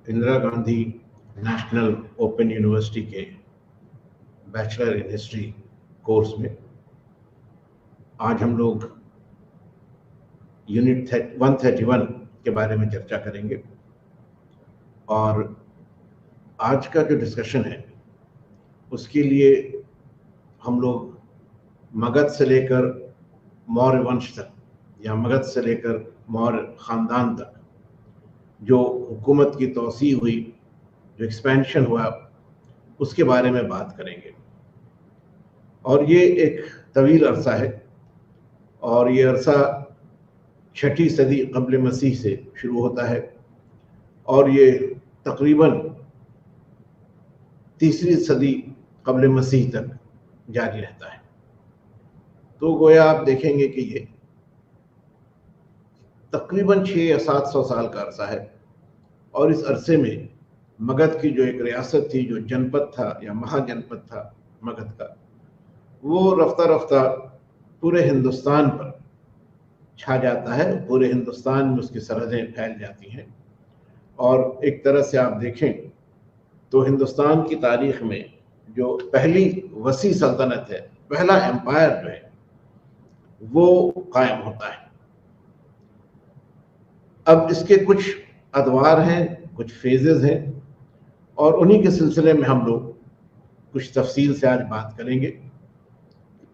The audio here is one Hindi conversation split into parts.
Indira Gandhi national open university के बैचलर इन हिस्ट्री कोर्स में आज हम लोग यूनिट 131 के बारे में चर्चा करेंगे। और आज का जो डिस्कशन है उसके लिए हम लोग मगध से लेकर मौर्य वंश तक या मगध से लेकर मौर्य खानदान तक जो हुकूमत की तोसी हुई, जो एक्सपेंशन हुआ, उसके बारे में बात करेंगे। और ये एक तवील अरसा है और ये अरसा 6ठी सदी क़ब्ल मसीह से शुरू होता है और ये तकरीबन 3री सदी क़ब्ल मसीह तक जारी रहता है। तो गोया आप देखेंगे कि ये तकरीबन 600 या 700 साल का अरसा है। और इस अरसे में मगध की जो एक रियासत थी, जो जनपद था या महाजनपद था मगध का, वो रफ्ता रफ्ता पूरे हिंदुस्तान पर छा जाता है। पूरे हिंदुस्तान में उसकी सरहदें फैल जाती हैं। और एक तरह से आप देखें तो हिंदुस्तान की तारीख में जो पहली वसी सल्तनत है, पहला एम्पायर जो है, वो कायम होता है। अब इसके कुछ अदवार हैं, कुछ फेजेस हैं और उन्हीं के सिलसिले में हम लोग कुछ तफसील से आज बात करेंगे।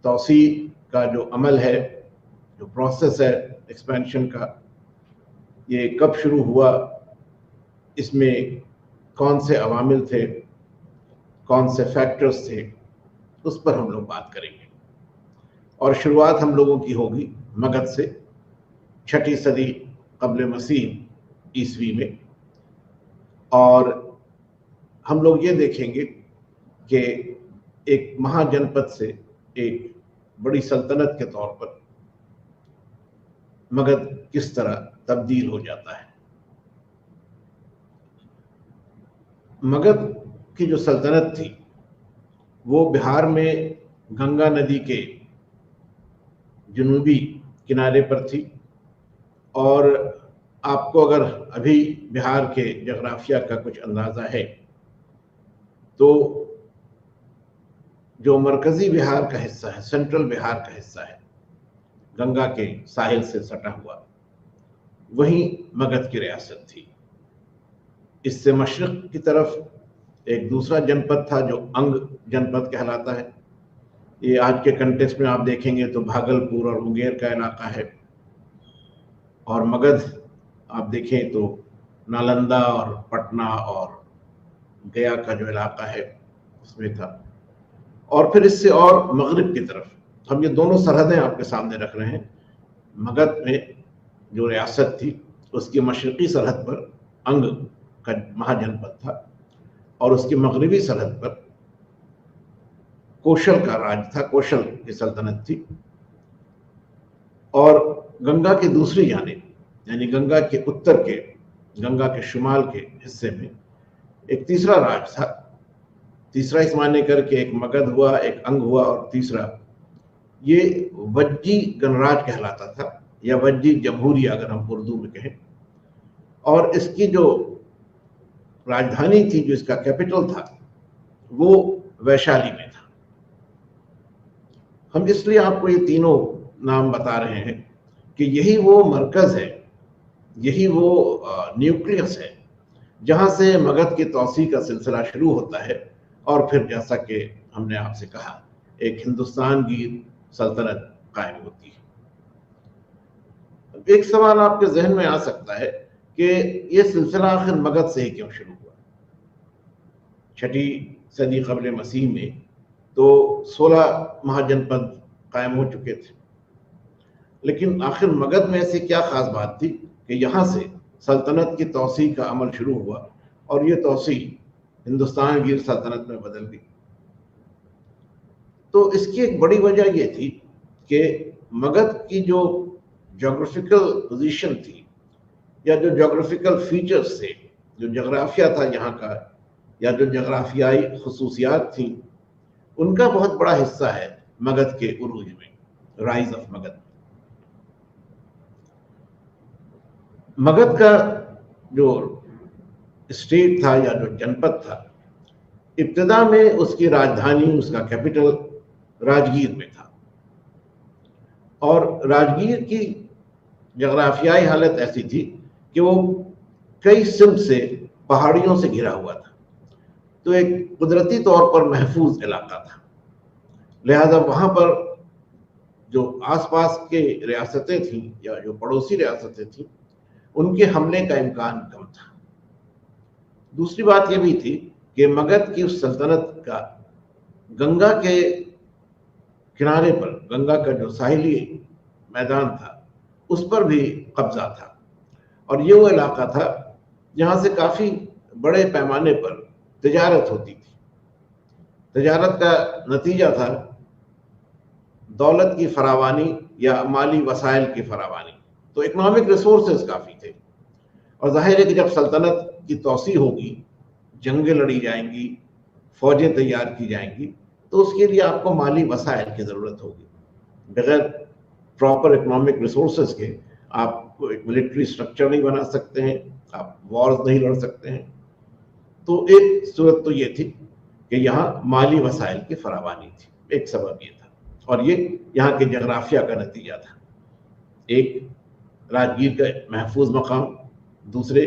तौसी का जो अमल है, जो प्रोसेस है एक्सपेंशन का, ये कब शुरू हुआ, इसमें कौन से अवामिल थे, कौन से फैक्टर्स थे, उस पर हम लोग बात करेंगे। और शुरुआत हम लोगों की होगी मगध से 6ठी सदी क़ब्ल मसीह ईस्वी में। और हम लोग ये देखेंगे कि एक महाजनपद से एक बड़ी सल्तनत के तौर पर मगध किस तरह तब्दील हो जाता है। मगध की जो सल्तनत थी वो बिहार में गंगा नदी के जुनूबी किनारे पर थी। और आपको अगर अभी बिहार के जोग्राफिया का कुछ अंदाज़ा है तो जो मरकज़ी बिहार का हिस्सा है, सेंट्रल बिहार का हिस्सा है, गंगा के साहिल से सटा हुआ, वहीं मगध की रियासत थी। इससे मशरक़ की तरफ एक दूसरा जनपद था जो अंग जनपद कहलाता है। ये आज के कंटेक्स्ट में आप देखेंगे तो भागलपुर और मुंगेर का इलाका है। और मगध आप देखें तो नालंदा और पटना और गया का जो इलाका है उसमें था। और फिर इससे और मगरिब की तरफ हम ये दोनों सरहदें आपके सामने रख रहे हैं। मगध में जो रियासत थी उसकी मशरक़ी सरहद पर अंग का महाजनपद था और उसकी मगरिबी सरहद पर कौशल का राज था, कौशल की सल्तनत थी। और गंगा की दूसरी जानिब यानी गंगा के उत्तर के, गंगा के शुमाल के हिस्से में एक तीसरा राज था। तीसरा इस माने करके एक मगध हुआ, एक अंग हुआ और तीसरा ये वज्जी गणराज कहलाता था या वज्जी जमहूरिया अगर हम उर्दू में कहें। और इसकी जो राजधानी थी, जो इसका कैपिटल था, वो वैशाली में था। हम इसलिए आपको ये तीनों नाम बता रहे हैं कि यही वो मरकज़ है, यही वो न्यूक्लियस है जहां से मगध की तौसी का सिलसिला शुरू होता है। और फिर जैसा कि हमने आपसे कहा, एक हिंदुस्तान की सल्तनत कायम होती है। एक सवाल आपके जहन में आ सकता है कि ये सिलसिला आखिर मगध से ही क्यों शुरू हुआ। 6ठी सदी क़ब्ल मसीह में तो 16 महाजनपद कायम हो चुके थे, लेकिन आखिर मगध में ऐसी क्या खास बात थी कि यहाँ से सल्तनत की तौसी का अमल शुरू हुआ और ये तौसी हिंदुस्तान की सल्तनत में बदल गई। तो इसकी एक बड़ी वजह ये थी कि मगध की जो जोग्राफिकल पोजीशन थी या जो जोग्राफिकल फीचर्स थे, जो जोग्राफिया था यहाँ का या जो जोग्राफियाई खसूसियात थी, उनका बहुत बड़ा हिस्सा है मगध के उरूज में, राइज ऑफ मगध। मगध का जो स्टेट था या जो जनपद था, इब्तिदा में उसकी राजधानी, उसका कैपिटल राजगीर में था। और राजगीर की जगराफियाई हालत ऐसी थी कि वो कई सिमत से पहाड़ियों से घिरा हुआ था, तो एक कुदरती तौर पर महफूज इलाका था। लिहाजा वहां पर जो आसपास के रियासतें थीं या जो पड़ोसी रियासतें थीं, उनके हमले का इम्कान कम था। दूसरी बात यह भी थी कि मगध की उस सल्तनत का गंगा के किनारे पर, गंगा का जो साहिली मैदान था, उस पर भी कब्जा था। और ये वो इलाका था जहां से काफी बड़े पैमाने पर तिजारत होती थी। तिजारत का नतीजा था दौलत की फरावानी या माली वसाइल की फरावानी। तो इकोनॉमिक रिसोर्सेज काफी थे, और जाहिर है कि जब सल्तनत की तौसी होगी, जंगें लड़ी जाएंगी, फौजें तैयार की जाएंगी, तो उसके लिए आपको माली वसाइल की जरूरत होगी। बगैर प्रॉपर इकोनॉमिक रिसोर्सेज के आप एक मिलिट्री स्ट्रक्चर नहीं बना सकते हैं, आप वॉर्स नहीं लड़ सकते हैं। तो एक सूरत तो ये थी कि यहाँ माली वसाइल की फरावानी थी, एक सबब ये था, और ये यहाँ के जगराफिया का नतीजा था। एक राजगीर का महफूज मकाम, दूसरे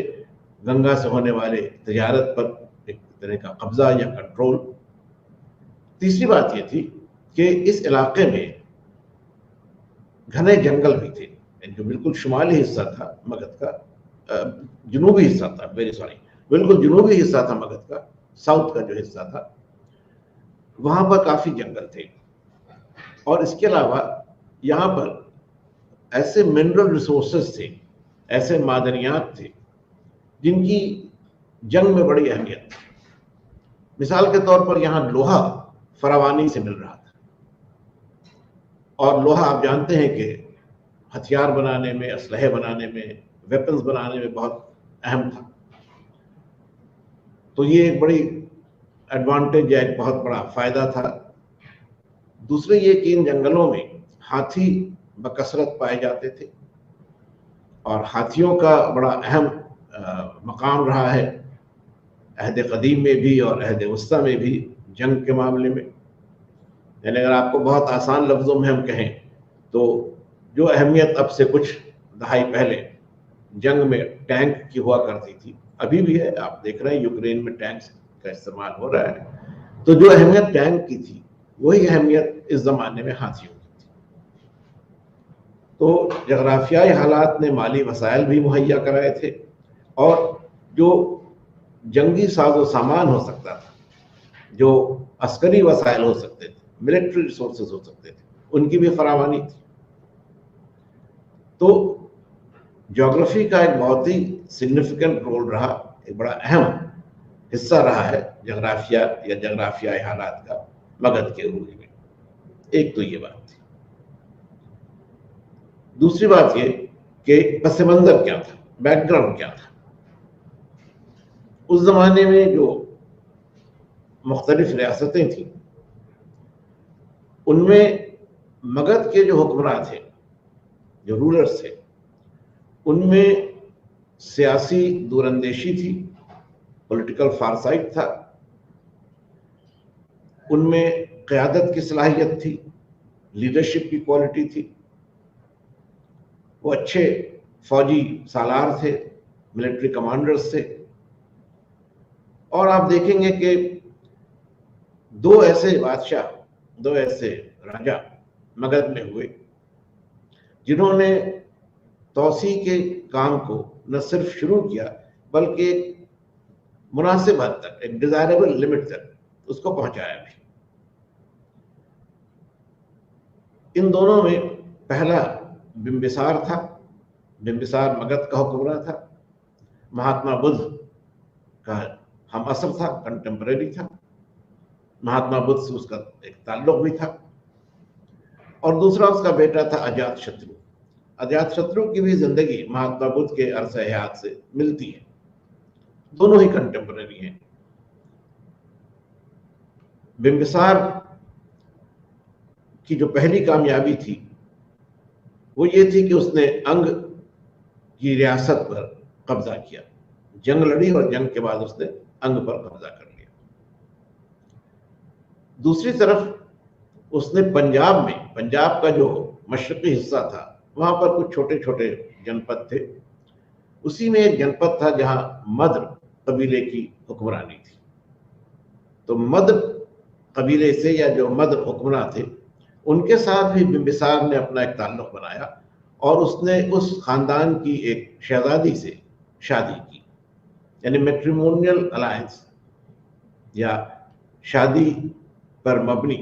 गंगा से होने वाले तिजारत पर एक तरह का कब्जा या कंट्रोल। तीसरी बात ये थी कि इस इलाके में घने जंगल भी थे। जो बिल्कुल शुमाली हिस्सा था मगध का, जुनूबी हिस्सा था, बिल्कुल जुनूबी हिस्सा था मगध का, साउथ का जो हिस्सा था, वहां पर काफी जंगल थे। और इसके अलावा यहाँ पर ऐसे मिनरल रिसोर्सेज थे, ऐसे मादनियात थे जिनकी जंग में बड़ी अहमियत थी। मिसाल के तौर पर यहाँ लोहा फरावानी से मिल रहा था, और लोहा आप जानते हैं कि हथियार बनाने में, असलहे बनाने में, वेपन्स बनाने में बहुत अहम था। तो ये एक बड़ी एडवांटेज या एक बहुत बड़ा फायदा था। दूसरे ये कि इन जंगलों में हाथी बकसरत पाए जाते थे, और हाथियों का बड़ा अहम मकाम रहा है अहद कदीम में भी और अहद वस्ता में भी जंग के मामले में। यानी अगर आपको बहुत आसान लफ्जों में हम कहें तो जो अहमियत अब से कुछ दहाई पहले जंग में टैंक की हुआ करती थी, अभी भी है। आप देख रहे हैं यूक्रेन में टैंक्स का इस्तेमाल हो रहा है। तो जो अहमियत टैंक की थी, वही अहमियत इस जमाने में हाथियों की थी। तो जगराफियाई हालात ने माली वसाइल भी मुहैया कराए थे, और जो जंगी साजो सामान हो सकता था, जो अस्करी वसाइल हो सकते थे, मिलिट्री रिसोर्सेज हो सकते थे, उनकी भी फरावानी थी। तो ज्योग्राफी का एक बहुत ही सिग्निफिकेंट रोल रहा, एक बड़ा अहम हिस्सा रहा है जगराफिया या जगराफियाई हालात का मगध के अरूज में। एक तो ये बात थी। दूसरी बात ये कि पस मंजर क्या था, बैकग्राउंड क्या था। उस जमाने में जो मुख्तलिफ रियासतें थी, उनमें मगध के जो हुक्मरान थे, जो रूलर्स थे, उनमें सियासी दूरंदेशी थी, पॉलिटिकल फारसाइट था, उनमें क़यादत की सलाहियत थी, लीडरशिप की क्वालिटी थी, वो अच्छे फौजी सालार थे, मिलिट्री कमांडर्स थे। और आप देखेंगे कि दो ऐसे बादशाह, दो ऐसे राजा मगध में हुए जिन्होंने तौसी के काम को न सिर्फ शुरू किया बल्कि एक मुनासिब हद तक, एक डिजायरेबल लिमिट तक उसको पहुंचाया भी। इन दोनों में पहला बिंबिसार था। बिंबिसार मगध का हुक्मरान था, महात्मा बुद्ध का हम असर था, कंटेम्परेरी था, महात्मा बुद्ध से उसका एक ताल्लुक भी था। और दूसरा उसका बेटा था अजातशत्रु। अजातशत्रु की भी जिंदगी महात्मा बुद्ध के अरसे हयात से मिलती है, दोनों ही कंटेम्परेरी हैं। बिंबिसार की जो पहली कामयाबी थी वो ये थी कि उसने अंग की रियासत पर कब्जा किया। जंग लड़ी और जंग के बाद उसने अंग पर कब्जा कर लिया। दूसरी तरफ उसने पंजाब का जो मशरकी हिस्सा था, वहां पर कुछ छोटे छोटे जनपद थे। उसी में एक जनपद था जहां मद्र कबीले की हुक्मरानी थी। तो मद्र कबीले से, या जो मद्र हुक्मरान थे, उनके साथ भी बिंबिसार ने अपना एक ताल्लुक बनाया और उसने उस खानदान की एक शहजादी से शादी की, यानी मैट्रिमोनियल अलायंस या शादी पर मबनी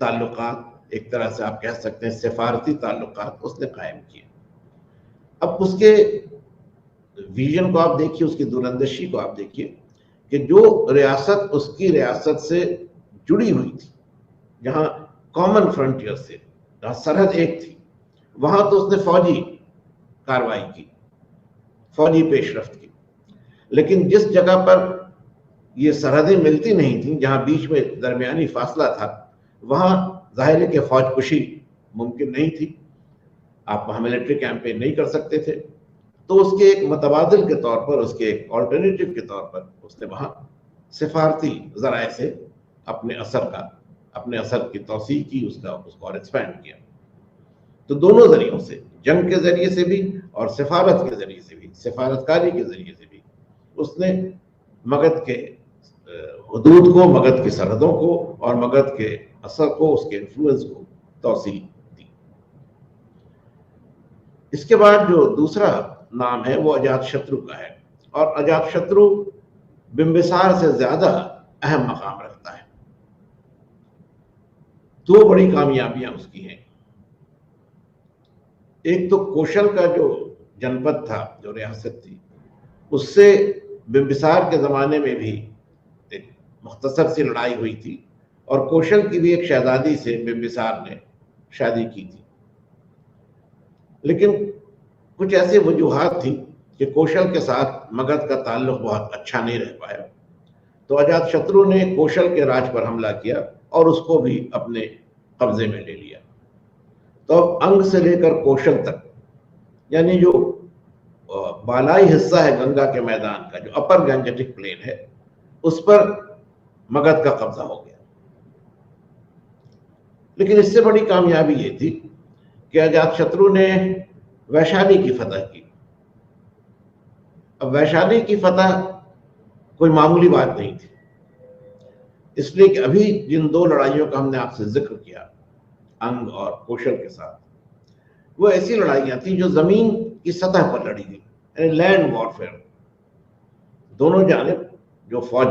ताल्लुकात, एक तरह से आप कह सकते हैं सिफारती ताल्लुकात उसने कायम किए। अब उसके विजन को आप देखिए, उसकी दूरंदेशी को आप देखिए कि जो रियासत उसकी रियासत से जुड़ी हुई थी, जहां कॉमन फ्रंटियर से, जहां सरहद एक थी, वहां तो उसने फौजी कार्रवाई की, फौजी पेशरफ्त की। लेकिन जिस जगह पर ये सरहदें मिलती नहीं थी, जहां बीच में दरमियानी फासला था, वहां जाहिर है कि फौजकुशी मुमकिन नहीं थी, आप वहां मिलिट्री कैंपेन नहीं कर सकते थे। तो उसके एक मुतबादिल के तौर पर, उसके एक ऑल्टरनेटिव के तौर पर उसने वहां सिफारती जराए से अपने असर की तौसीह की, उसको और एक्सपैंड किया। तो दोनों जरियों से, जंग के जरिए से भी और सिफारत के जरिए से भी, सिफारतकारी के जरिए से भी, उसने मगध के हुदूद को, मगध की सरहदों को और मगध के असर को, उसके इन्फ्लुएंस को तौसीह दी। इसके बाद जो दूसरा नाम है वो अजातशत्रु का है, और अजातशत्रु बिंबिसार से ज्यादा अहम मकाम रखता है। दो बड़ी कामयाबियां उसकी हैं। एक तो कौशल का जो जनपद था, जो रियासत थी, उससे बिंबिसार के जमाने में भी एक मुख्तसर सी लड़ाई हुई थी, और कौशल की भी एक शहजादी से बिंबिसार ने शादी की थी। लेकिन कुछ ऐसी वजूहात थी कि कौशल के साथ मगध का ताल्लुक बहुत अच्छा नहीं रह पाया। तो अजातशत्रु ने कौशल के राज पर हमला किया और उसको भी अपने कब्जे में ले लिया। तो अब अंग से लेकर कौशल तक, यानी जो बालाई हिस्सा है गंगा के मैदान का, जो अपर गंजेटिक प्लेन है, उस पर मगध का कब्जा हो गया। लेकिन इससे बड़ी कामयाबी ये थी कि अजातशत्रु ने वैशाली की फतह की। अब वैशाली की फतह कोई मामूली बात नहीं थी, इसलिए कि अभी जिन दो लड़ाइयों का हमने आपसे जिक्र किया, अंग और कौशल के साथ, वो ऐसी लड़ाइयां थी जो जमीन की सतह पर लड़ी गई, यानी लैंड वॉरफेयर। दोनों जानिब जो फौज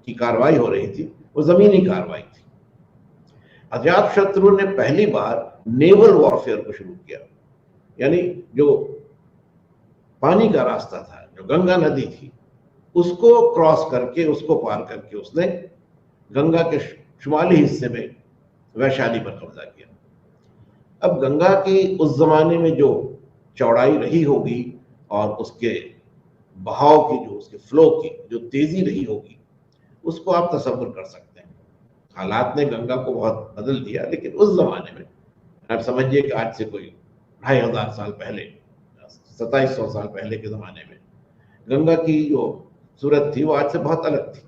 की कार्रवाई हो रही थी वो जमीनी कार्रवाई थी। अजातशत्रु ने पहली बार नेवल वॉरफेयर को शुरू किया, यानी जो पानी का रास्ता था, जो गंगा नदी थी, उसको क्रॉस करके, उसको पार करके उसने गंगा के शुमाली हिस्से में वैशाली पर कब्जा किया। अब गंगा की उस जमाने में जो चौड़ाई रही होगी और उसके बहाव की, जो उसके फ्लो की जो तेजी रही होगी, उसको आप तसव्वुर कर सकते हैं। हालात ने गंगा को बहुत बदल दिया, लेकिन उस जमाने में आप समझिए कि आज से कोई 2500 साल पहले, 2700 साल पहले के जमाने में गंगा की जो सूरत थी वो आज से बहुत अलग थी।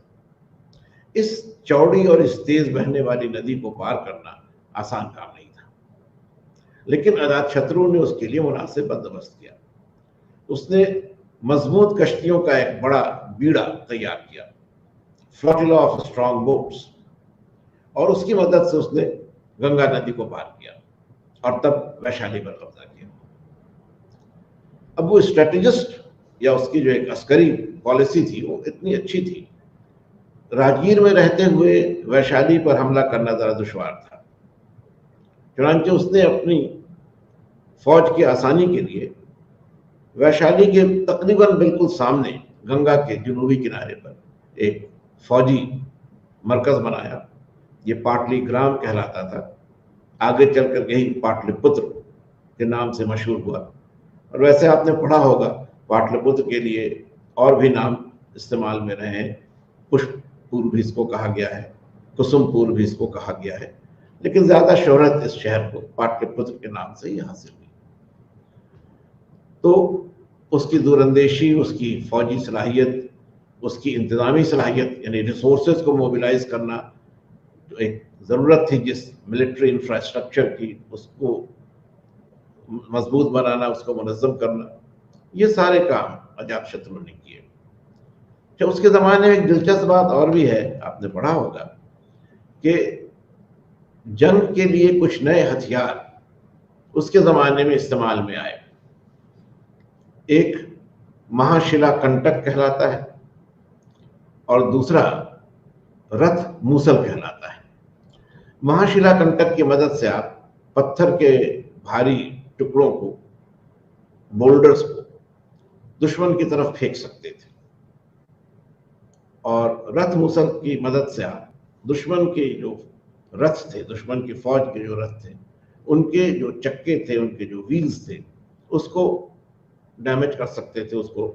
इस चौड़ी और इस तेज बहने वाली नदी को पार करना आसान काम नहीं था, लेकिन अजातशत्रु ने उसके लिए मुनासिब बंदोबस्त किया। उसने मजबूत कश्तियों का एक बड़ा बीड़ा तैयार किया, फ्लोटिला ऑफ स्ट्रॉन्ग बोट्स, और उसकी मदद से उसने गंगा नदी को पार किया और तब वैशाली पर कब्जा किया। अब वो स्ट्रेटेजिस्ट, या उसकी जो एक अस्करी पॉलिसी थी, वो इतनी अच्छी थी, राजगीर में रहते हुए वैशाली पर हमला करना जरा दुश्वार था। चुनांचे उसने अपनी फौज की आसानी के लिए वैशाली के तकरीबन बिल्कुल सामने, गंगा के जनूबी किनारे पर एक फौजी मरकज बनाया। ये पाटलीग्राम कहलाता था, आगे चलकर यही पाटलिपुत्र के नाम से मशहूर हुआ। और वैसे आपने पढ़ा होगा, पाटलिपुत्र के लिए और भी नाम इस्तेमाल में रहे हैं। पुष्पपुर भी इसको कहा गया है, कुसुमपुर भी इसको कहा गया है, लेकिन ज्यादा शोहरत इस शहर को पाटलिपुत्र के नाम से ही हासिल हुई। तो उसकी दूरंदेशी, उसकी फौजी सलाहियत, उसकी इंतजामी सलाहियत यानी रिसोर्सेज को मोबिलाइज करना, जो एक ज़रूरत थी जिस मिलिट्री इंफ्रास्ट्रक्चर की, उसको मजबूत बनाना, उसको मुनज़्ज़म करना, ये सारे काम अजातशत्रु ने किए। तो उसके ज़माने में एक दिलचस्प बात और भी है, आपने पढ़ा होगा कि जंग के लिए कुछ नए हथियार उसके ज़माने में इस्तेमाल में आए। एक महाशिला कंटक कहलाता है और दूसरा रथ मूसल कहलाता है। महाशिला कंटक की मदद से आप पत्थर के भारी टुकड़ों को, बोल्डर्स को दुश्मन की तरफ फेंक सकते थे, और रथ मूसल की मदद से आप दुश्मन के जो रथ थे, दुश्मन की फौज के जो रथ थे, उनके जो चक्के थे, उनके जो व्हील्स थे, उसको डैमेज कर सकते थे, उसको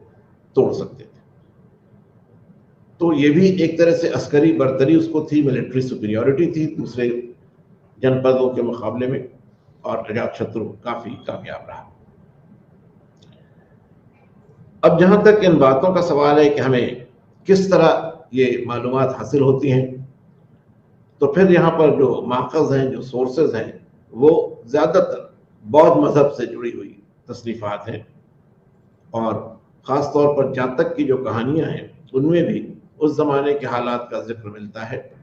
तोड़ सकते थे। तो ये भी एक तरह से अस्करी बर्तरी उसको थी, मिलिट्री सुपीरियॉरिटी थी दूसरे जनपदों के मुकाबले में, और अजातशत्रु काफी कामयाब रहा। अब जहां तक इन बातों का सवाल है कि हमें किस तरह ये मालूमात हासिल होती हैं, तो फिर यहाँ पर जो माकज़ हैं, जो सोर्सेज हैं, वो ज़्यादातर बौद्ध मजहब से जुड़ी हुई तसनीफ़ात हैं, और ख़ास तौर पर जातक की जो कहानियाँ हैं उनमें भी उस ज़माने के हालात का जिक्र मिलता है।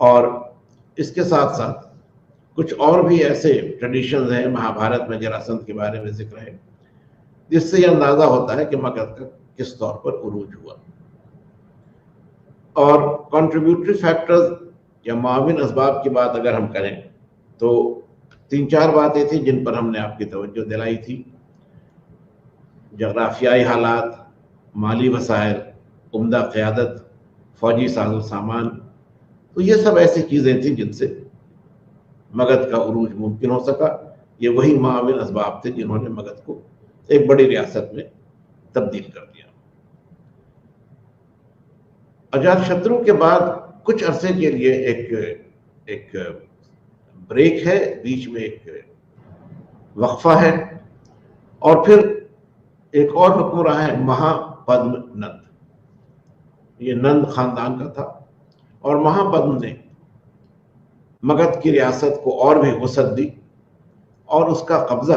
और इसके साथ साथ कुछ और भी ऐसे ट्रेडिशंस हैं, महाभारत में जरासंध के बारे में जिक्र है, जिससे यह अंदाज़ा होता है कि मगध का किस तौर पर उरूज हुआ। और कंट्रीब्यूटरी फैक्टर्स या माविन असबाब की बात अगर हम करें तो 3-4 बातें थी जिन पर हमने आपकी तवज्जो दिलाई थी। जगराफियाई हालात, माली वसाइल, उम्दा क़यादत, फौजी साजो सामान, तो ये सब ऐसी चीज़ें थी जिनसे मगध का उरूज मुमकिन हो सका। ये वही माविन असबाब थे जिन्होंने मगध को एक बड़ी रियासत में तब्दील कर दिया। अजातशत्रु के बाद कुछ अरसे के लिए एक ब्रेक है, बीच में एक वक्फा है, और फिर एक और हुक्म रहा है महापद्म नंद। ये नंद खानदान का था, और महापद्म ने मगध की रियासत को और भी वसअत दी, और उसका कब्जा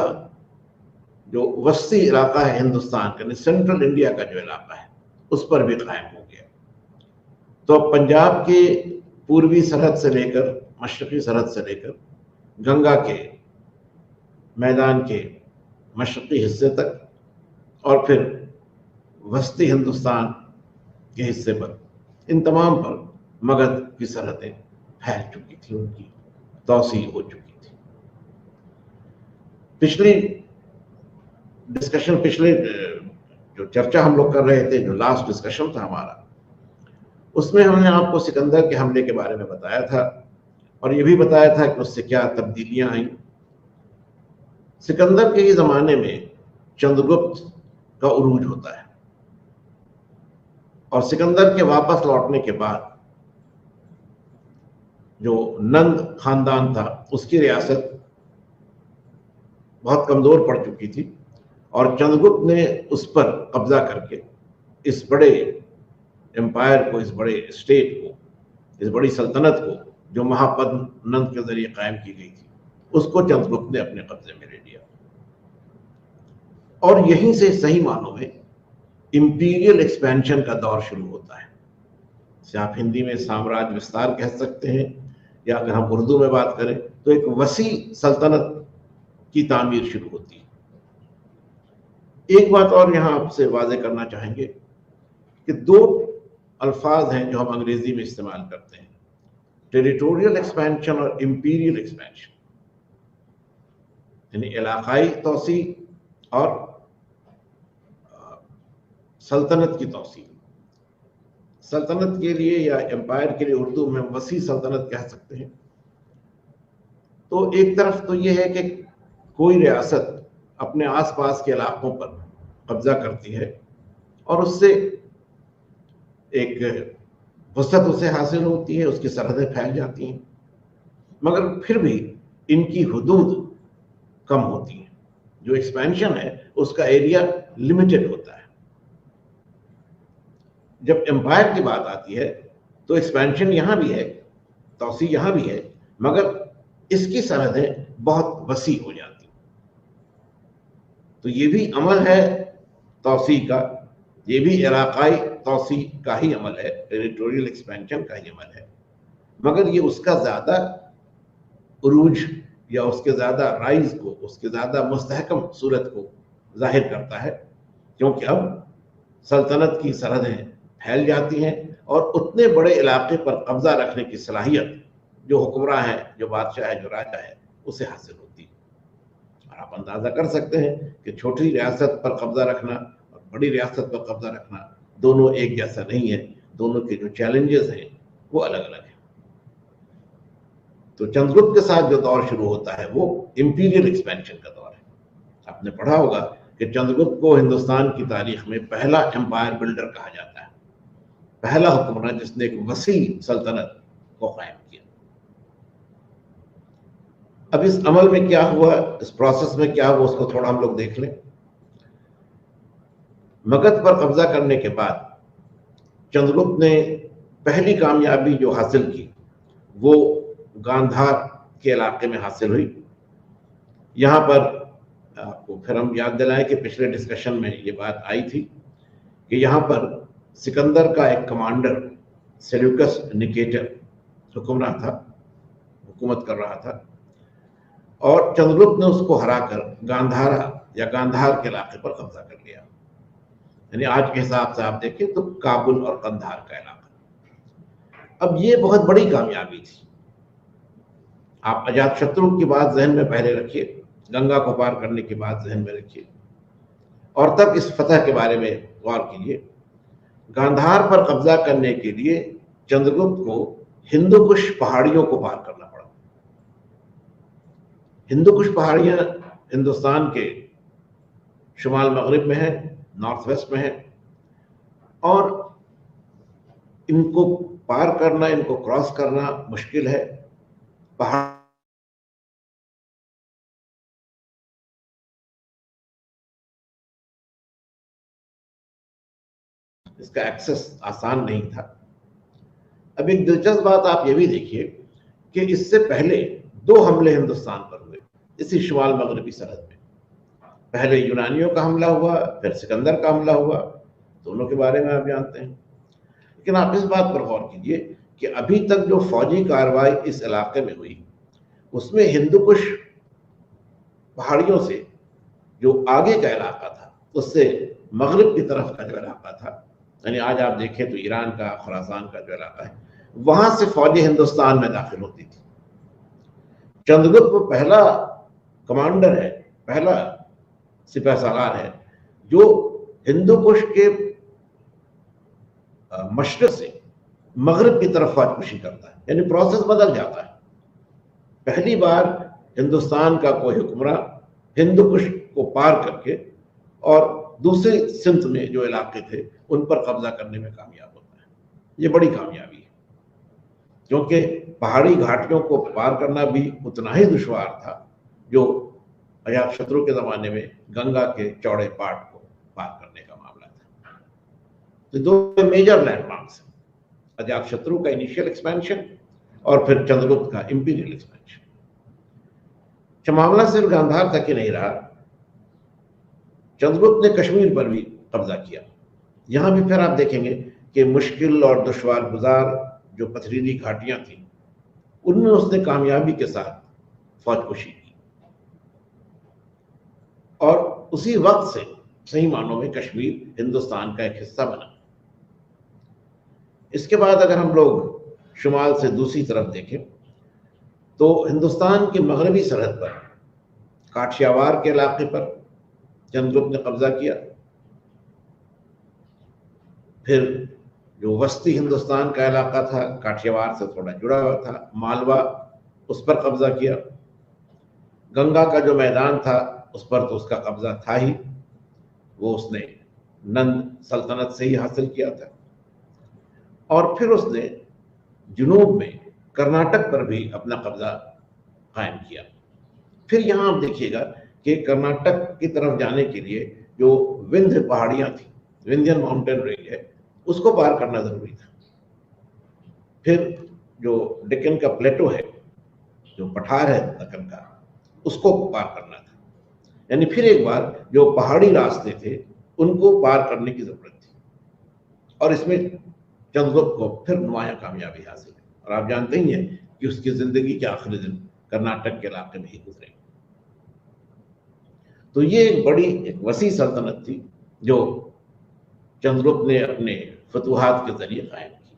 जो वस्ती इलाका है हिंदुस्तान का, सेंट्रल इंडिया का जो इलाका है, उस पर भी कायम हो गया। तो पंजाब के पूर्वी सरहद से लेकर मशरकी सरहद से लेकर गंगा के मैदान के मशरकी हिस्से तक, और फिर वस्ती हिंदुस्तान के हिस्से पर, इन तमाम पर मगध की सरहदें फैल चुकी थी, उनकी तौसी हो चुकी थी। पिछले जो चर्चा हम लोग कर रहे थे, जो लास्ट डिस्कशन था हमारा, उसमें हमने आपको सिकंदर के हमले के बारे में बताया था, और ये भी बताया था कि उससे क्या तब्दीलियां आई। सिकंदर के ही ज़माने में चंद्रगुप्त का उरूज होता है, और सिकंदर के वापस लौटने के बाद जो नंद खानदान था उसकी रियासत बहुत कमज़ोर पड़ चुकी थी, और चंद्रगुप्त ने उस पर कब्जा करके इस बड़े एम्पायर को, इस बड़े स्टेट को, इस बड़ी सल्तनत को जो महापद्म नंद के जरिए कायम की गई थी, उसको चंद्रगुप्त ने अपने कब्जे में ले लिया। और यहीं से सही मानों में इंपीरियल एक्सपेंशन का दौर शुरू होता है। इसे आप हिंदी में साम्राज्य विस्तार कह सकते हैं, या अगर हम उर्दू में बात करें तो एक वसी सल्तनत की तामीर शुरू होती है। एक बात और यहां आपसे वाज़ेह करना चाहेंगे कि 2 अल्फाज हैं जो हम अंग्रेजी में इस्तेमाल करते हैं, टेरिटोरियल एक्सपेंशन और इंपीरियल एक्सपेंशन, यानी इलाकाई तौसी और सल्तनत की तौसी। सल्तनत के लिए या एम्पायर के लिए उर्दू में वसी सल्तनत कह सकते हैं। तो एक तरफ तो यह है कि कोई रियासत अपने आसपास के इलाकों पर कब्जा करती है और उससे एक वसअत उसे हासिल होती है, उसकी सरहदें फैल जाती हैं, मगर फिर भी इनकी हुदूद कम होती हैं। जो एक्सपेंशन है उसका एरिया लिमिटेड होता है। जब एम्पायर की बात आती है तो एक्सपेंशन यहां भी है, तौसी यहां भी है, मगर इसकी सरहदें बहुत वसी हो जाती। तो ये भी अमल है तौसी का, ये भी इलाकाई तौसी का ही अमल है, टेरिटोरियल एक्सपेंशन का ही अमल है, मगर ये उसका ज्यादा उरूज या उसके ज्यादा राइज को, उसके ज्यादा मुस्तहकम सूरत को जाहिर करता है, क्योंकि अब सल्तनत की सरहदें फैल जाती हैं और उतने बड़े इलाके पर कब्जा रखने की सलाहियत जो हुक्मरान है, जो बादशाह है, जो राजा है, उसे हासिल होती है। और आप अंदाजा कर सकते हैं कि छोटी रियासत पर कब्जा रखना और बड़ी रियासत पर कब्जा रखना दोनों एक जैसा नहीं है, दोनों के जो चैलेंजेस हैं वो अलग अलग हैं। तो चंद्रगुप्त के साथ जो दौर शुरू होता है वो इंपीरियल एक्सपेंशन का दौर है। आपने पढ़ा होगा कि चंद्रगुप्त को हिंदुस्तान की तारीख में पहला एम्पायर बिल्डर कहा जाता है, पहला हुक्मरान जिसने एक वसी सल्तनत को कायम किया। अब इस अमल में क्या हुआ, इस प्रोसेस में क्या हुआ, उसको थोड़ा हम लोग देख लें। मगध पर कब्जा करने के बाद चंद्रगुप्त ने पहली कामयाबी जो हासिल की वो गांधार के इलाके में हासिल हुई। यहां पर आपको फिर हम याद दिलाएं कि पिछले डिस्कशन में ये बात आई थी कि यहां पर सिकंदर का एक कमांडर सेल्यूकस निकेटर हुक्मरान था, हुकूमत कर रहा था, और चंद्रगुप्त ने उसको हराकर गांधारा या गांधार के इलाके पर कब्जा कर लिया। यानी आज के हिसाब से आप देखें तो काबुल और कंधार का इलाका। अब ये बहुत बड़ी कामयाबी थी। आप अजातशत्रु की बात जहन में पहले रखिए, गंगा को पार करने की बात जहन में रखिए, और तब इस फतह के बारे में गौर कीजिए। गांधार पर कब्जा करने के लिए चंद्रगुप्त को हिंदुकुश पहाड़ियों को पार करना पड़ा। हिंदुकुश पहाड़ियां हिंदुस्तान के शुमाल मगरिब में है, नॉर्थ वेस्ट में है, और इनको पार करना, इनको क्रॉस करना मुश्किल है। पहाड़ इसका एक्सेस आसान नहीं था। अब एक दिलचस्प बात आप ये भी देखिए कि इससे पहले 2 हमले हिंदुस्तान पर हुए इसी शुमाल मगरबी सरहद में। पहले यूनानियों का हमला हुआ, फिर सिकंदर का हमला हुआ, दोनों के बारे में आप जानते हैं। लेकिन आप इस बात पर गौर कीजिए कि अभी तक जो फौजी कार्रवाई इस इलाके में हुई उसमें हिंदुकुश पहाड़ियों से जो आगे का इलाका था, उससे मगरिब की तरफ का जो इलाका था, यानी आज आप देखें तो ईरान का, खुरासान का जो इलाका है, वहां से फौजी हिंदुस्तान में दाखिल होती थी। चंद्रगुप्त पहला कमांडर है, पहला सिपह सालार है जो हिंदुकुश के मशरक से मगरिब की तरफ फौजकुशी करता है, यानी प्रोसेस बदल जाता है। पहली बार हिंदुस्तान का कोई हुक्मरान हिंदुकुश को पार करके और दूसरे सिंध में जो इलाके थे उन पर कब्जा करने में कामयाब होता है। ये बड़ी कामयाबी है, क्योंकि पहाड़ी घाटियों को पार करना भी उतना ही दुश्वार था जो अजातशत्रु के जमाने में गंगा के चौड़े पाट को पार करने का मामला था। तो 2 मेजर लैंडमार्क्स, अजातशत्रु का इनिशियल एक्सपेंशन और फिर चंद्रगुप्त का इंपीरियल एक्सपेंशन। मामला सिर्फ गांधार तक ही नहीं रहा, चंद्रगुप्त ने कश्मीर पर भी कब्जा किया। यहां भी फिर आप देखेंगे कि मुश्किल और दुश्वार गुजार जो पथरीली घाटियां थी उनमें उसने कामयाबी के साथ फौजकुशी की, और उसी वक्त से सही मानों में कश्मीर हिंदुस्तान का एक हिस्सा बना। इसके बाद अगर हम लोग शुमाल से दूसरी तरफ देखें तो हिंदुस्तान की मगरबी सरहद पर काठियावाड़ के इलाके पर चंद्रगुप्त ने कब्जा किया। फिर जो वस्ती हिंदुस्तान का इलाका था, काठियावाड़ से थोड़ा जुड़ा हुआ था, मालवा, उस पर कब्जा किया। गंगा का जो मैदान था उस पर तो उसका कब्जा था ही, वो उसने नंद सल्तनत से ही हासिल किया था। और फिर उसने जुनूब में कर्नाटक पर भी अपना कब्जा कायम किया। फिर यहां आप देखिएगा कि कर्नाटक की तरफ जाने के लिए जो विंध्य पहाड़ियां थी, विंध्यन माउंटेन रेंज है, उसको पार करना जरूरी था। फिर जो डेक्कन का प्लेटो है, जो पठार है दक्कन का, उसको पार करना था। यानी फिर एक बार जो पहाड़ी रास्ते थे उनको पार करने की जरूरत थी, और इसमें चंद्रगुप्त को फिर नुमाया कामयाबी हासिल है। और आप जानते ही हैं कि उसकी जिंदगी के आखिरी दिन कर्नाटक के इलाके में ही गुजरे। तो ये एक बड़ी एक वसी सल्तनत थी जो चंद्रगुप्त ने अपने फतूहात के जरिए कायम की।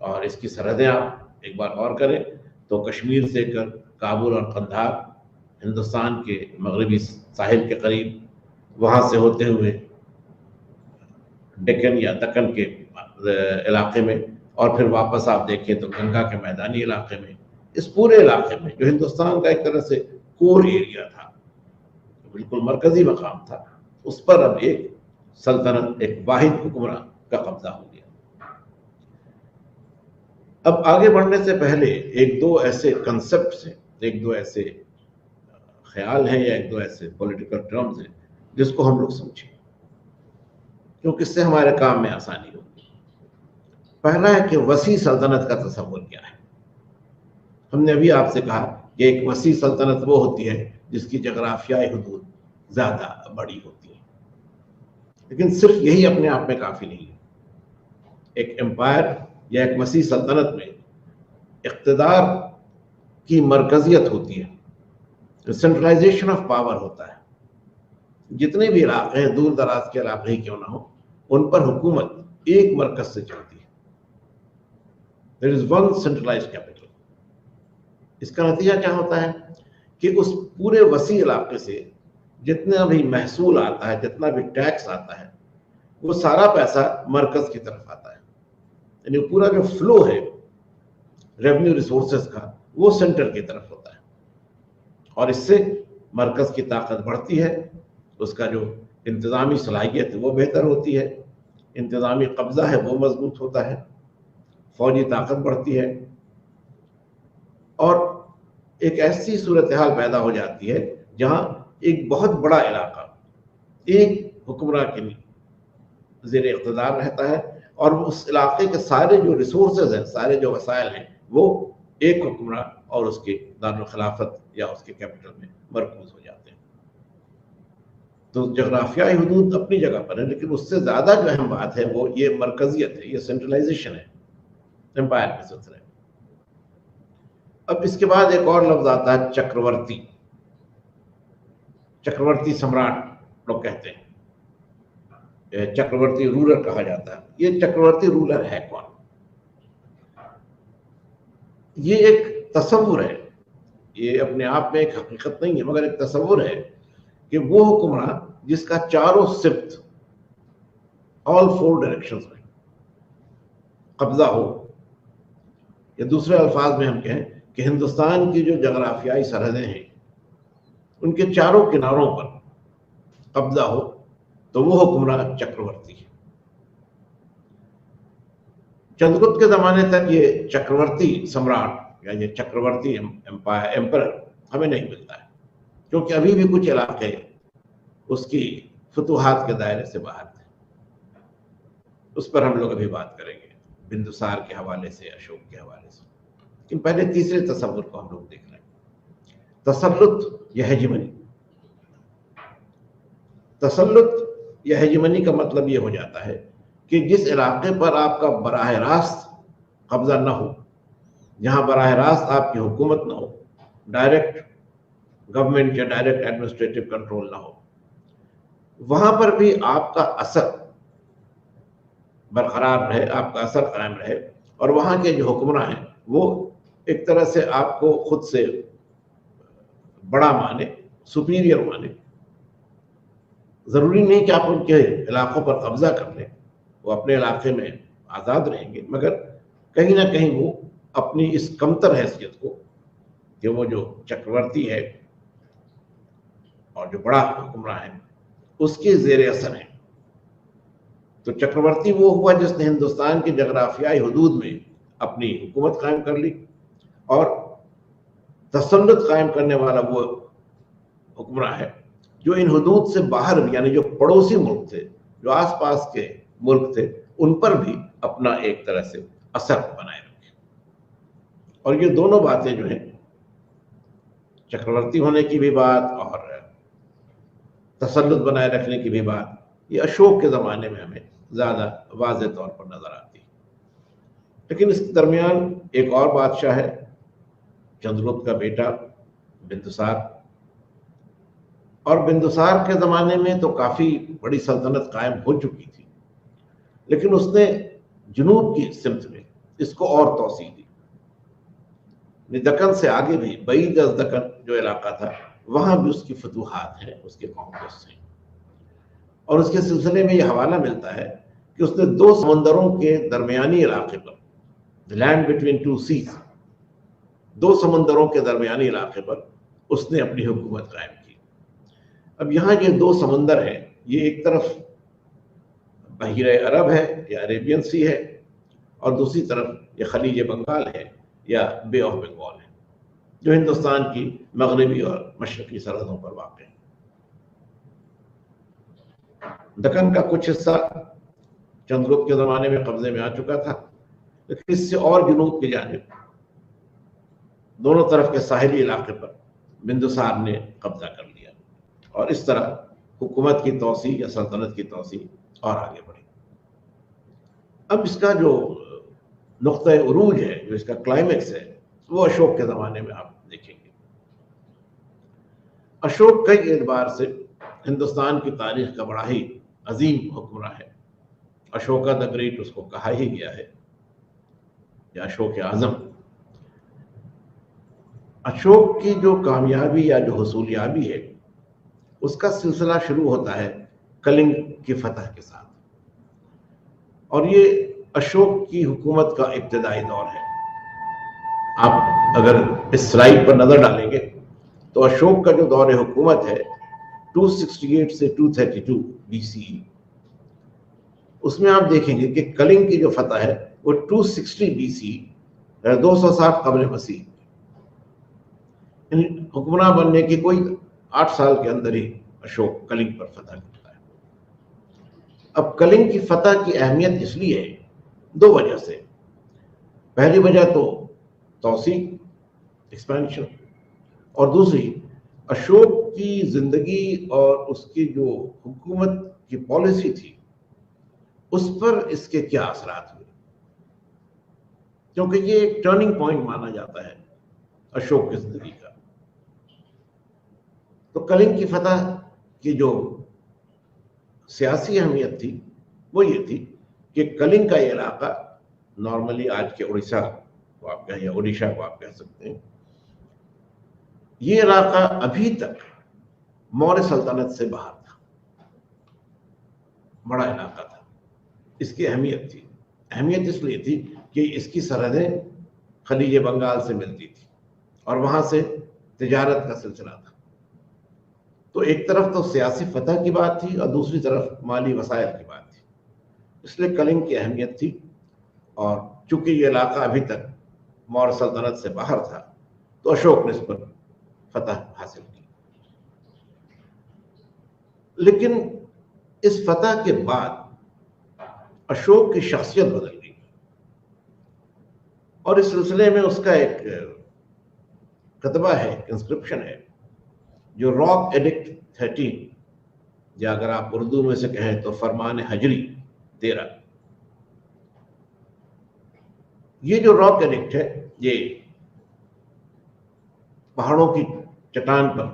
और इसकी सरहदें आप एक बार और करें तो कश्मीर से कर काबुल और कंधार, हिंदुस्तान के मगरबी साहिल के करीब, वहां से होते हुए डेक्कन या दक्कन के इलाके में, और फिर वापस आप देखें तो गंगा के मैदानी इलाके में, इस पूरे इलाके में जो हिंदुस्तान का एक तरह से कोर एरिया था, बिल्कुल मरकजी मकाम था, उस पर अब एक सल्तनत, एक वाहिद हुक्मरान का कब्जा हो गया। अब आगे बढ़ने से पहले एक दो ऐसे कंसेप्ट हैं, एक दो ऐसे ख्याल हैं या एक दो ऐसे पॉलिटिकल टर्म्स हैं जिसको हम लोग समझें, क्योंकि इससे हमारे काम में आसानी होगी। पहला है कि वसी सल्तनत का तस्वुर क्या है। हमने अभी आपसे कहा कि एक वसी सल्तनत वो होती है जिसकी जगराफियाई हुदूद ज्यादा बड़ी होती है, लेकिन सिर्फ यही अपने आप में काफी नहीं है। एक एम्पायर या एक वसी सल्तनत में इक़्तिदार की मरकजियत होती है, सेंट्रलाइजेशन ऑफ पावर होता है। जितने भी इलाके हैं, दूर दराज के इलाके ही क्यों ना हो, उन पर हुकूमत एक मरकज से चलती है। There is one centralised capital. इसका नतीजा क्या होता है कि उस पूरे वसी इलाके से जितना भी महसूल आता है, जितना भी टैक्स आता है, वो सारा पैसा मरकज की तरफ आता है। यानी पूरा जो फ्लो है रेवेन्यू रिसोर्सेज का, वो सेंटर की तरफ होता है, और इससे मरकज की ताकत बढ़ती है, उसका जो इंतजामी सलाहियत है वो बेहतर होती है, इंतजामी कब्जा है वो मजबूत होता है, फौजी ताकत बढ़ती है, और एक ऐसी सूरत हाल पैदा हो जाती है जहां एक बहुत बड़ा इलाका एक हुक्मरान के ज़ेर इक़्तिदार रहता है, और उस इलाके के सारे जो रिसोर्सेज हैं, सारे जो वसाइल हैं, वो एक हुक्मरान और उसके दारुल खिलाफत या उसके कैपिटल में मरकूज हो जाते हैं। तो जगराफियाई हुदूद अपनी जगह पर है, लेकिन उससे ज्यादा जो अहम बात है वो ये मरकजियत है, ये सेंट्रलाइजेशन है एम्पायर के सिलसिले में। अब इसके बाद एक और लफ्ज आता है चक्रवर्ती। चक्रवर्ती सम्राट लोग कहते हैं, चक्रवर्ती रूलर कहा जाता है। ये चक्रवर्ती रूलर है कौन? ये एक तस्वुर है, ये अपने आप में एक हकीकत नहीं है, मगर एक तस्वुर है कि वो हुक्मरान जिसका चारों सिफ्त, ऑल फोर डायरेक्शंस में कब्जा हो, या दूसरे अल्फाज में हम कहें कि हिंदुस्तान की जो जगराफियाई सरहदें हैं उनके चारों किनारों पर कब्जा हो, तो वो हुक्मरान चक्रवर्ती है। चंद्रगुप्त के जमाने तक ये चक्रवर्ती सम्राट या ये चक्रवर्ती एम्पायर एम्परर हमें नहीं मिलता है, क्योंकि अभी भी कुछ इलाके उसकी फतूहात के दायरे से बाहर थे। उस पर हम लोग अभी बात करेंगे, बिंदुसार के हवाले से, अशोक के हवाले से। लेकिन पहले तीसरे तस्वुर को हम लोग देख रहे हैं, तसल्लुत या हेजिमनी। तसल्लुत या हेजिमनी का मतलब ये हो जाता है कि जिस इलाके पर आपका बराह रास्त कब्जा ना हो, जहां बराह रास्त आपकी हुकूमत ना हो, डायरेक्ट गवर्नमेंट या डायरेक्ट एडमिनिस्ट्रेटिव कंट्रोल ना हो, वहां पर भी आपका असर बरकरार रहे, आपका असर कायम रहे, और वहां के जो हुक्मरान हैं वो एक तरह से आपको खुद से बड़ा माने, सुपीरियर माने। जरूरी नहीं कि आप उनके इलाकों पर कब्जा कर लें, वो अपने इलाके में आज़ाद रहेंगे, मगर कहीं ना कहीं वो अपनी इस कमतर हैसियत को, कि वो जो चक्रवर्ती है और जो बड़ा हुक्मरान है, उसके ज़ेर असर है। तो चक्रवर्ती वो हुआ जिसने हिंदुस्तान की जगराफियाई हुदूद में अपनी हुकूमत कायम कर ली, और तसल्लुत कायम करने वाला वो हुक्मरान है जो इन हुदूद से बाहर भी, यानी जो पड़ोसी मुल्क थे, जो आसपास के मुल्क थे, उन पर भी अपना एक तरह से असर बनाए रखे। और ये दोनों बातें जो हैं, चक्रवर्ती होने की भी बात और तसल्लुत बनाए रखने की भी बात, ये अशोक के ज़माने में हमें ज़्यादा वाज़ेह तौर पर नज़र आती है। लेकिन इस दरमियान एक और बादशाह है, चंद्रगुप्त का बेटा बिंदुसार। और बिंदुसार के ज़माने में तो काफ़ी बड़ी सल्तनत कायम हो चुकी थी, लेकिन उसने जुनूब की सिमत में इसको और तोसी दी। दक्कन से आगे भी बईद अज दक्कन जो इलाका था, वहां भी उसकी फतूहात हैं, उसके कॉन्क्वेस्ट हैं। और उसके सिलसिले में यह हवाला मिलता है कि उसने 2 समंदरों के दरमियानी इलाके पर, द लैंड बिटवीन 2 सीज, 2 समंदरों के दरमियानी इलाके पर उसने अपनी हुकूमत कायम की। अब यहाँ ये 2 समंदर हैं, ये एक तरफ बहीरे अरब है या अरेबियन सी है, और दूसरी तरफ ये खलीज बंगाल है या बे ऑफ बंगाल है, जो हिंदुस्तान की मगरबी और मशरकी सरहदों पर वाक़ है। दक्कन का कुछ हिस्सा चंद्रगुप्त के ज़माने में कब्जे में आ चुका था, लेकिन इससे और जुनूब की जानिब दोनों तरफ के साहिली इलाके पर बिंदुसार ने कब्जा कर लिया, और इस तरह हुकूमत की तोसी या सल्तनत की तोसी और आगे बढ़ी। अब इसका जो नुक्ता उरूज है, जो इसका क्लाइमेक्स है, वो अशोक के ज़माने में आप देखेंगे। अशोक कई एतबार से हिंदुस्तान की तारीख का बड़ा ही अजीम हुक्मरान है। अशोका द ग्रेट उसको कहा ही गया है, या अशोक आज़म। अशोक की जो कामयाबी या जो हुसूलियाबी है, उसका सिलसिला शुरू होता है कलिंग की फतह के साथ, और ये अशोक की हुकूमत का इब्तदाई दौर है। आप अगर इस स्लाइड पर नजर डालेंगे तो अशोक का जो दौर हुकूमत है 268 से 232 BCE, उसमें आप देखेंगे कि कलिंग की जो फतह है वो 260 BCE, 260 कबल मसीह। हुक्मरान बनने की कोई 8 साल के अंदर ही अशोक कलिंग पर फतह करता है। अब कलिंग की फतह की अहमियत इसलिए है 2 वजह से। पहली वजह तो तौसी, एक्सपेंशन, और दूसरी अशोक की जिंदगी और उसकी जो हुकूमत की पॉलिसी थी उस पर इसके क्या असरात हुए, क्योंकि ये एक टर्निंग पॉइंट माना जाता है अशोक की जिंदगी का। तो कलिंग की फतह की जो सियासी अहमियत थी वो ये थी कि कलिंग का ये इलाका, नॉर्मली आज के उड़ीसा को आप कहें या ओडिशा को आप कह सकते हैं, ये इलाका अभी तक मौर्य सल्तनत से बाहर था, बड़ा इलाका था। इसकी अहमियत थी, अहमियत इसलिए थी कि इसकी सरहदें खलीज बंगाल से मिलती थी और वहां से तिजारत का सिलसिला था। तो एक तरफ तो सियासी फतह की बात थी और दूसरी तरफ माली वसाइल की बात थी, इसलिए कलिंग की अहमियत थी। और चूंकि ये इलाका अभी तक मौर्य सल्तनत से बाहर था, तो अशोक ने इस पर फतह हासिल की। लेकिन इस फतह के बाद अशोक की शख्सियत बदल गई, और इस सिलसिले में उसका एक कतबा है, इंस्क्रिप्शन है, जो रॉक एडिक्ट 13, या अगर आप उर्दू में से कहें तो फरमान हजरी 13। ये जो रॉक एडिक्ट है, ये पहाड़ों की चट्टान पर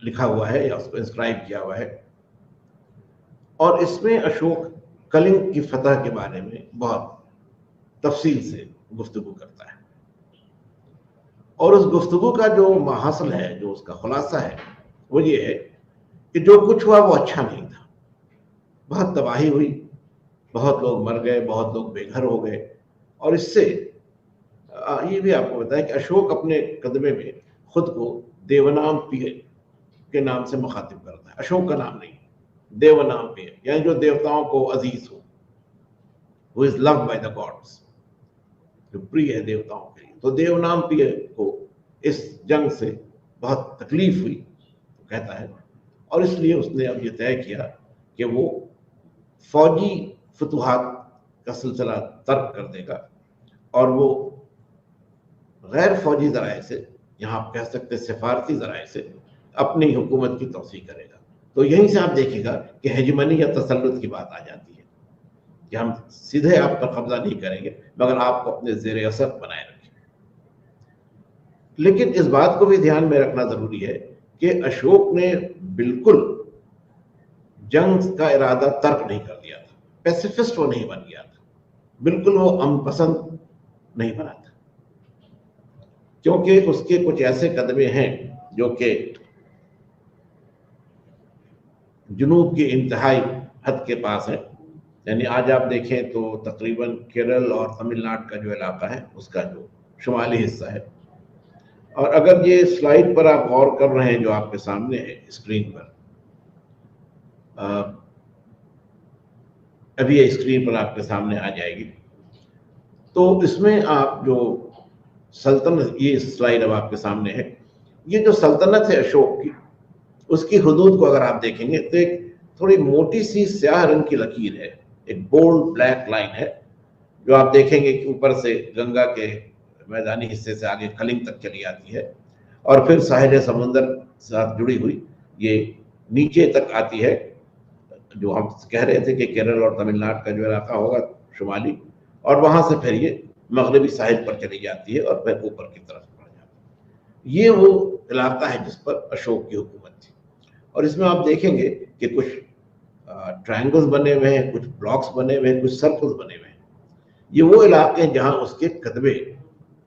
लिखा हुआ है या उसको इंस्क्राइब किया हुआ है, और इसमें अशोक कलिंग की फतह के बारे में बहुत तफसील से गुफ्तगू करता है। और उस गुफ्तगू का जो महासल है, जो उसका खुलासा है, वो ये है कि जो कुछ हुआ वो अच्छा नहीं था। बहुत तबाही हुई, बहुत लोग मर गए, बहुत लोग बेघर हो गए। और इससे ये भी आपको बताया कि अशोक अपने कदमे में खुद को देवनाम पिय के नाम से मुखातिब करता है। अशोक का नाम नहीं, देवनाम पिय, यानी जो देवताओं को अजीज हो, who is loved by the gods, जो प्रिय है देवताओं के लिए। तो देवनाम पिय को इस जंग से बहुत तकलीफ हुई, कहता है, और इसलिए उसने अब ये तय किया कि वो फौजी फतूहात का सिलसिला तर्क कर देगा और वो गैर फौजी ज़राए से, यहाँ आप कह सकते हैं सिफारती ज़राए से, अपनी हुकूमत की तौसीक़ करेगा। तो यहीं से आप देखिएगा कि हेजिमनी या तसल्लुत की बात आ जाती है कि हम सीधे आप पर कब्जा नहीं करेंगे मगर आपको अपने ज़ेर असर बनाए रखें। लेकिन इस बात को भी ध्यान में रखना ज़रूरी है कि अशोक ने बिल्कुल जंग का इरादा तर्क नहीं कर दिया था, पैसिफिस्ट वो नहीं बन गया था, बिल्कुल वो अमन पसंद नहीं बना था, क्योंकि उसके कुछ ऐसे कदमे हैं जो कि जुनूब की इंतहाई हद के पास है। यानी आज आप देखें तो तकरीबन केरल और तमिलनाडु का जो इलाका है उसका जो शुमाली हिस्सा है, और अगर ये स्लाइड पर आप गौर कर रहे हैं जो आपके सामने है स्क्रीन पर, अभी ये स्क्रीन पर आपके सामने आ जाएगी, तो इसमें आप जो सल्तनत, ये स्लाइड अब आपके सामने है, ये जो सल्तनत है अशोक की, उसकी हुदूद को अगर आप देखेंगे तो एक थोड़ी मोटी सी स्याह रंग की लकीर है, एक बोल्ड ब्लैक लाइन है, जो आप देखेंगे कि ऊपर से गंगा के मैदानी हिस्से से आगे कलिंग तक चली आती है और फिर साहिल समुंदर साथ जुड़ी हुई ये नीचे तक आती है, जो हम कह रहे थे कि केरल और तमिलनाडु का जो इलाका होगा शुमाली, और वहां से फिर ये मगरबी साहिल पर चली जाती है और फिर ऊपर की तरफ बढ़ जाती है। ये वो इलाका है जिस पर अशोक की हुकूमत थी, और इसमें आप देखेंगे कि कुछ ट्रायंगल्स बने हुए हैं, कुछ ब्लॉक्स बने हुए हैं, कुछ सर्कल्स बने हुए हैं। ये वो इलाके हैं जहां उसके कदबे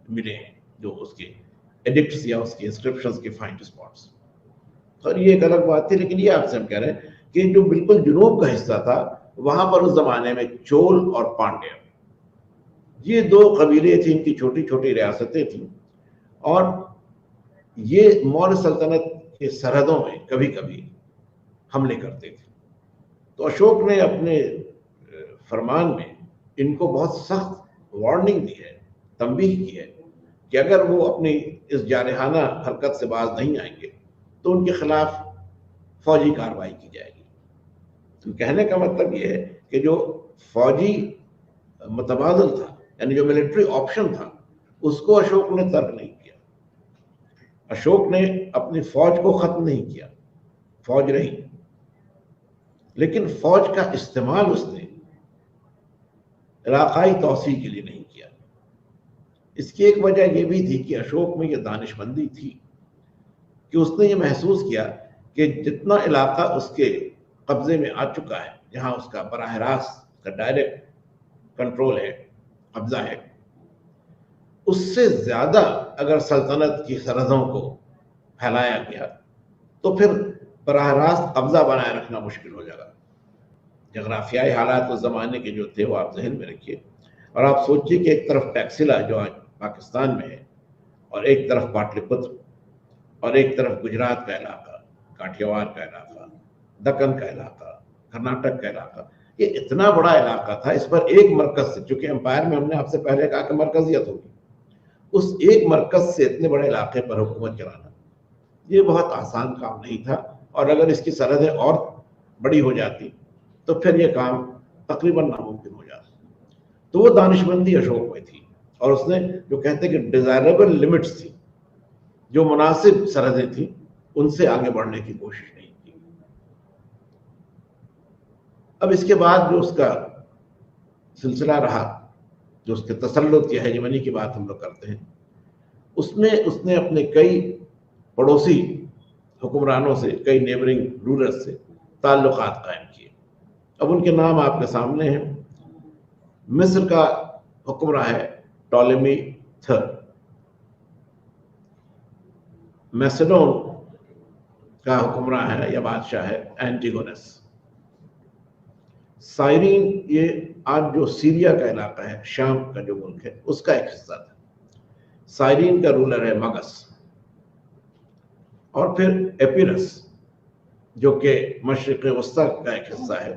मिले हैं, जो उसके एडिक्ट्स या उसके इंस्क्रिप्शंस के फाइंड स्पॉट्स। और ये एक अलग बात थी, लेकिन ये आपसे हम कह रहे हैं कि जो बिल्कुल जुनूब का हिस्सा था, वहां पर उस जमाने में चोल और पांड्य, ये दो कबीले थी, इनकी छोटी छोटी रियासतें थी, और ये मौर्य सल्तनत के सरहदों में कभी कभी हमले करते थे। तो अशोक ने अपने फरमान में इनको बहुत सख्त वार्निंग दी है, तंबीह की है कि अगर वो अपनी इस जारहाना हरकत से बाज नहीं आएंगे तो उनके खिलाफ फौजी कार्रवाई की जाएगी। तो कहने का मतलब ये है कि जो फौजी मुतबादल था, यानी जो मिलिट्री ऑप्शन था, उसको अशोक ने तर्क नहीं किया। अशोक ने अपनी फौज को खत्म नहीं किया, फौज रही, लेकिन फौज का इस्तेमाल उसने इलाकाई तौसी के लिए नहीं किया। इसकी एक वजह यह भी थी कि अशोक में यह दानिशमंदी थी कि उसने ये महसूस किया कि जितना इलाका उसके कब्जे में आ चुका है, जहां उसका बराह रास्त का डायरेक्ट कंट्रोल है, कब्जा है, उससे ज्यादा अगर सल्तनत की सरहदों को फैलाया गया तो फिर बराह रास्त कब्जा बनाए रखना मुश्किल हो जाएगा। जगराफियाई हालात उस जमाने के जो थे वो आप जहन में रखिए, और आप सोचिए कि एक तरफ टैक्सिला जो आज पाकिस्तान में है, और एक तरफ पाटलिपुत्र, और एक तरफ गुजरात का इलाका, काठियावाड़ का इलाका, दक्कन का इलाका, कर्नाटक का इलाका, ये इतना बड़ा इलाका था। इस पर एक मरकज से, चूंकि एम्पायर में हमने आपसे पहले कहा कि मरकजियत होगी, उस एक मरकज से इतने बड़े इलाके पर हुकूमत चलाना ये बहुत आसान काम नहीं था, और अगर इसकी सरहदें और बड़ी हो जाती तो फिर ये काम तकरीबन नामुमकिन हो जाता। तो वो दानिशमंदी अशोक में थी, और उसने जो कहते हैं कि डिजायरेबल लिमिट्स थी, जो मुनासिब सरहदें थी, उनसे आगे बढ़ने की कोशिश नहीं की। अब इसके बाद जो उसका सिलसिला रहा, जो उसके तसल्लुत या हेजेमनी की बात हम लोग करते हैं, उसमें उसने अपने कई पड़ोसी हुक्मरानों से, कई नेबरिंग रूलर्स से ताल्लुकात कायम किए। अब उनके नाम आपके सामने हैं। मिस्र का हुक्मरान है टॉलेमी थर्ड, मैसेडोन का हुक्मरान है या बादशाह है एंटिगोनस। साइरीन, ये आज जो सीरिया का इलाका है, शाम का जो मुल्क है, उसका एक हिस्सा था। साइरीन का रूलर है मगस, और फिर एपिरस जो कि मशरिक वस्ता का एक हिस्सा है,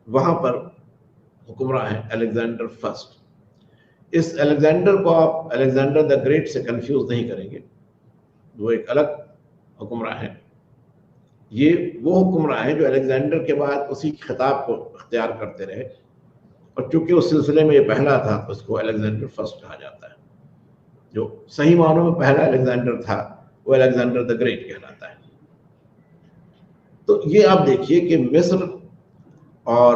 वहां पर हुक्मरान है अलेक्जेंडर फर्स्ट। इस अलेक्जेंडर को आप अलेक्जेंडर द ग्रेट से कंफ्यूज नहीं करेंगे, वो एक अलग हुक्मरान है। ये वो हुक्मरान हैं जो अलेक्जेंडर के बाद उसी खिताब को अख्तियार करते रहे, और चूंकि उस सिलसिले में ये पहला था तो उसको अलेक्जेंडर फर्स्ट कहा जाता है। जो सही मानों में पहला अलेक्जेंडर था वो अलेक्जेंडर द ग्रेट कहलाता है। तो ये आप देखिए कि मिस्र और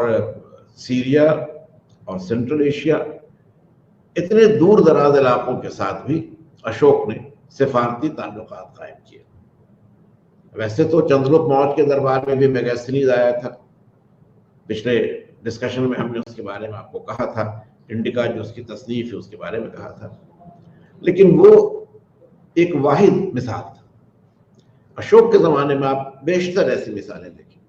सीरिया और सेंट्रल एशिया, इतने दूर दराज इलाकों के साथ भी अशोक ने सिफारती ताल्लुकात कायम किए। वैसे तो चंद्रगुप्त मौर्य के दरबार में भी मेगास्थनीज आया था, पिछले डिस्कशन में हमने उसके बारे में आपको कहा था, इंडिका जो उसकी तसनीफ है उसके बारे में कहा था, लेकिन वो एक वाहिद मिसाल था। अशोक के ज़माने में आप बेशतर ऐसी मिसालें देखें।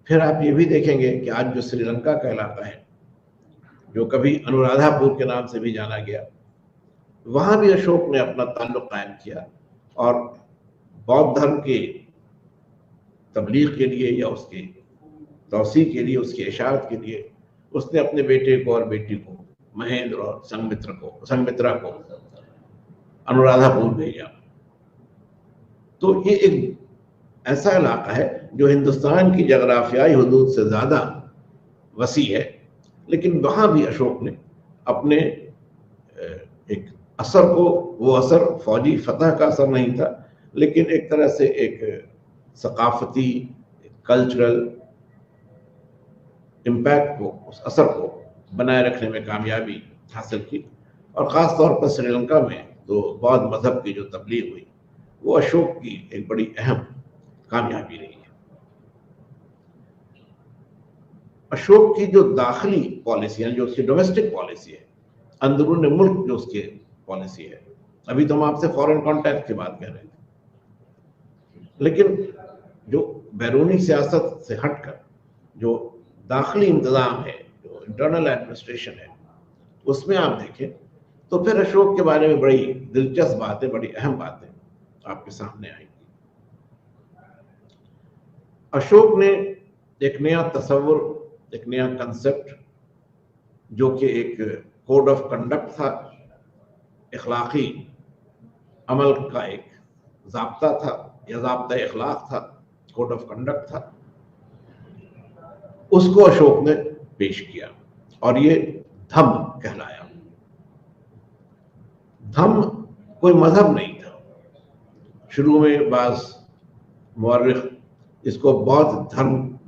फिर आप ये भी देखेंगे कि आज जो श्रीलंका का इलाका है, जो कभी अनुराधापुर के नाम से भी जाना गया, वहां भी अशोक ने अपना ताल्लुक कायम किया और बौद्ध धर्म के तबलीग के लिए या उसके तौसी के लिए, उसकी इशाअत के लिए उसने अपने बेटे को और बेटी को, महेंद्र और संगमित्रा को अनुराधापुर भेजा। तो ये एक ऐसा इलाका है जो हिंदुस्तान की जगराफियाई हुदूद से ज़्यादा वसी है, लेकिन वहाँ भी अशोक ने अपने एक असर को, वो असर फौजी फतह का असर नहीं था, लेकिन एक तरह से एक सकाफती, कल्चरल इम्पैक्ट को, उस असर को बनाए रखने में कामयाबी हासिल की। और ख़ास तौर पर श्रीलंका में तो बौद्ध मजहब की जो तबलीग हुई वो अशोक की एक बड़ी अहम कामयाबी रही है। अशोक की जो दाखिली पॉलिसी है, जो उसकी डोमेस्टिक पॉलिसी है, अंदरून मुल्क जो उसकी पॉलिसी है, अभी तो हम आपसे फॉरेन कॉन्टैक्ट की बात कर रहे थे, लेकिन जो बैरूनी सियासत से हटकर जो दाखिली इंतजाम है, जो इंटरनल एडमिनिस्ट्रेशन है, उसमें आप देखें तो फिर अशोक के बारे में बड़ी दिलचस्प बातें, बड़ी अहम बातें आपके सामने आएंगी। अशोक ने एक नया तस्वुर, एक नया कंसेप्ट, जो कि एक कोड ऑफ कंडक्ट था, इखलाकी अमल का एक ज़ाब्ता था या ज़ाब्ता इखलाक था, कोड ऑफ कंडक्ट था, उसको अशोक ने पेश किया और ये धम्म कहलाया। धम्म कोई मजहब नहीं था। शुरू में बाज़ मुअर्रिख इसको बौद्ध धर्म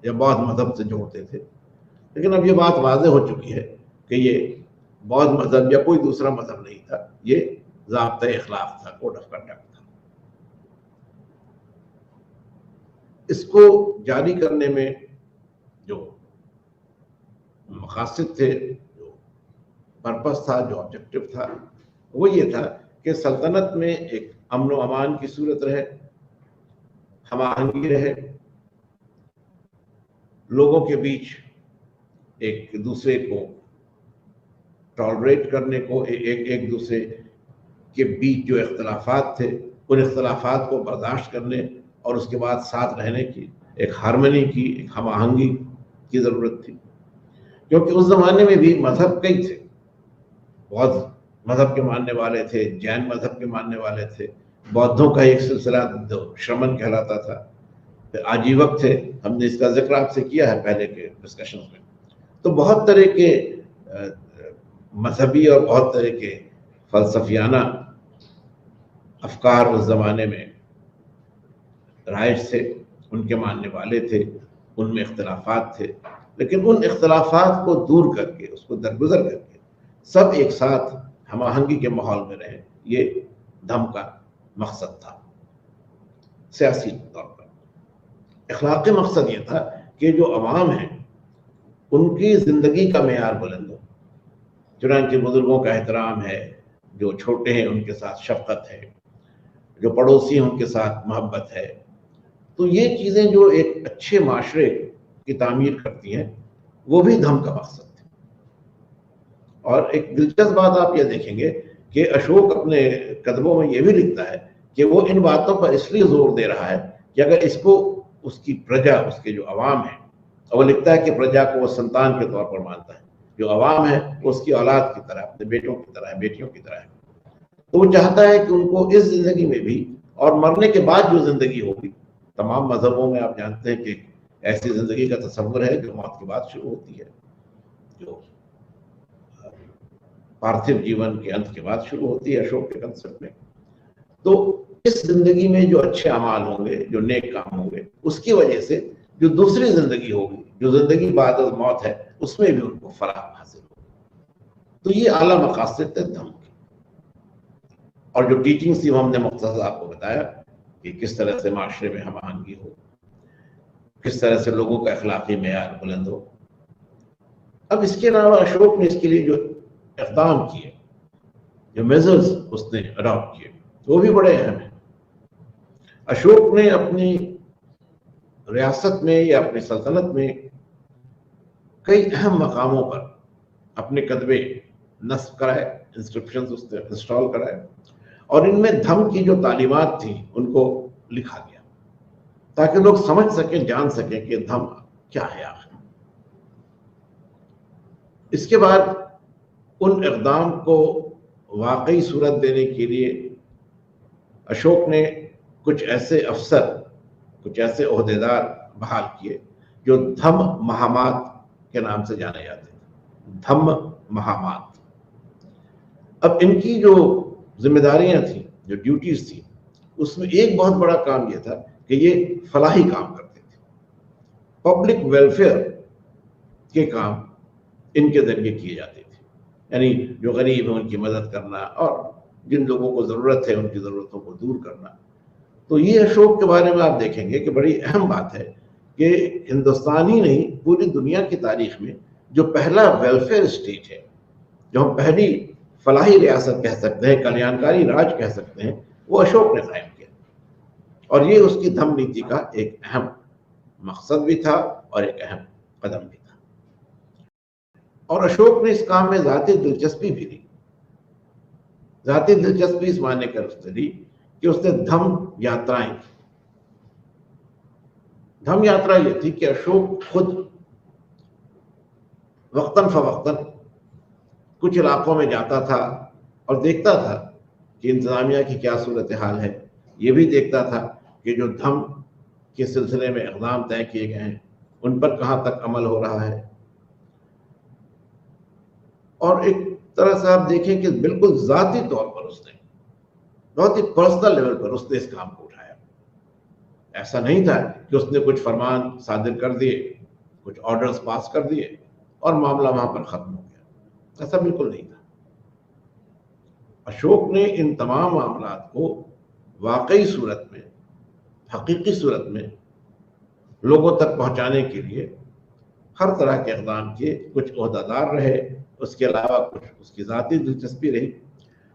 या बौद्ध मजहब से जोड़ते थे, लेकिन अब ये बात वाज़ेह हो चुकी है कि ये बौद्ध मजहब या कोई दूसरा मजहब नहीं था, ये ज़ाब्ता इखलाक था, कोड ऑफ कंडक्ट था। इसको जारी करने में जो मकासद थे, जो पर्पस था, जो ऑब्जेक्टिव था, वो ये था कि सल्तनत में एक अमन व अमान की सूरत रहे, हमाहंगी रहे, लोगों के बीच एक दूसरे को टॉलरेट करने को, एक दूसरे के बीच जो इख्तलाफात थे उन इख्तलाफात को बर्दाश्त करने और उसके बाद साथ रहने की एक हारमनी की, एक हमाहंगी की ज़रूरत थी। क्योंकि उस ज़माने में भी मज़हब कई थे, बौद्ध मज़हब के मानने वाले थे, जैन मज़हब के मानने वाले थे, बौद्धों का एक सिलसिला जो श्रमण कहलाता था, फिर आजीवक थे, हमने इसका जिक्र आपसे किया है पहले के डिस्कशन में। तो बहुत तरह के मजहबी और बहुत तरह के फ़लसफियाना अफकार उस ज़माने में राइज थे, उनके मानने वाले थे, उनमें इख्तलाफात थे, लेकिन उन इख्तलाफात को दूर करके, उसको दरगुजर करके सब एक साथ हमाहंगी के माहौल में रहे, ये धम्म का मकसद था। सियासी तौर पर इखलाकी मकसद ये था कि जो अवाम हैं उनकी ज़िंदगी का मेयार बुलंद हो, चुनांचे बुजुर्गों का एहतराम है, जो छोटे हैं उनके साथ शफकत है, जो पड़ोसी हैं उनके साथ मोहब्बत है। तो ये चीज़ें जो एक अच्छे माशरे की तामीर करती हैं, वो भी धम्म का मकसद थी। और एक दिलचस्प बात आप ये देखेंगे कि अशोक अपने कदमों में ये भी लिखता है कि वो इन बातों पर इसलिए जोर दे रहा है कि अगर इसको उसकी प्रजा, उसके जो अवाम है, और वो लिखता है कि प्रजा को वो संतान के तौर पर मानता है, जो अवाम है वो उसकी औलाद की तरह, अपने बेटों की तरह है, बेटियों की तरह है। तो वो चाहता है कि उनको इस जिंदगी में भी और मरने के बाद जो जिंदगी होगी, तमाम मजहबों में आप जानते हैं कि ऐसी जिंदगी का तस्वुर है जो मौत के बाद शुरू होती है, जो पार्थिव जीवन के अंत के बाद शुरू होती है अशोक के कंसेप्ट में। तो इस जिंदगी में जो अच्छे अमाल होंगे, जो नेक काम होंगे, उसकी वजह से जो दूसरी जिंदगी होगी, जो जिंदगी बाद मौत है, उसमें भी उनको फलाह हासिल होगी। तो ये आला मकासद थे धम्म की। और जो टीचिंग्स थी वो हमने मुख्तसर आपको बताया कि किस तरह से माशरे में हम आहंगी हो, किस तरह से लोगों का अखलाकी मेयार बुलंद हो। अब इसके अलावा अशोक ने इसके लिए जो इक़दाम किए, जो मेजर्स उसने अडॉप्ट किए, वो भी बड़े अहम हैं। अशोक ने अपनी रियासत में या अपनी सल्तनत में कई अहम मकामों पर अपने कदबे नस्ब कराए, इंस्क्रिप्शंस उसने इंस्टॉल कराए, और इनमें धम्म की जो तालीमात थी उनको लिखा गया ताकि लोग समझ सकें, जान सकें कि धम्म क्या है आखिर। इसके बाद उन इक़दाम को वाकई सूरत देने के लिए अशोक ने कुछ ऐसे अफसर, कुछ ऐसे ओहदेदार बहाल किए जो धम्म महामात के नाम से जाने जाते थे। धम्म महामात। अब इनकी जो जिम्मेदारियां थी, जो ड्यूटीज थी, उसमें एक बहुत बड़ा काम यह था कि ये फलाही काम करते थे। पब्लिक वेलफेयर के काम इनके जरिए किए जाते थे, यानी जो गरीब है उनकी मदद करना और जिन लोगों को ज़रूरत है उनकी ज़रूरतों को दूर करना। तो ये अशोक के बारे में आप देखेंगे कि बड़ी अहम बात है कि हिंदुस्तान ही नहीं, पूरी दुनिया की तारीख में जो पहला वेलफेयर स्टेट है, जो हम पहली फलाही रियासत कह सकते हैं, कल्याणकारी राज कह सकते हैं, वो अशोक ने कायम किया। और ये उसकी धम्म नीति का एक अहम मकसद भी था और एक अहम कदम भी था। और अशोक ने इस काम में ज़ाती दिलचस्पी भी ली। ज़ाती दिलचस्पी इस मायने कर उसने ली कि उसने धम्म यात्राएं की। धम्म यात्रा ये थी कि अशोक खुद वक्तन फवक्तन कुछ इलाकों में जाता था और देखता था कि इंतजामिया की क्या सूरत हाल है। ये भी देखता था कि जो धम्म के सिलसिले में इक़दाम तय किए गए हैं उन पर कहाँ तक अमल हो रहा है। और एक तरह से आप देखें कि बिल्कुल ज़ाती तौर पर उसने, बहुत ही पर्सनल लेवल पर उसने इस काम को उठाया। ऐसा नहीं था कि उसने कुछ फरमान सादिर कर दिए, कुछ ऑर्डर्स पास कर दिए और मामला वहां पर खत्म हो गया। ऐसा बिल्कुल नहीं था। अशोक ने इन तमाम मामलात को वाकई सूरत में, हकीकी सूरत में लोगों तक पहुंचाने के लिए हर तरह के इक़दाम किए। कुछ ओहदेदार रहे, उसके अलावा कुछ उसकी ज़ाती दिलचस्पी रही,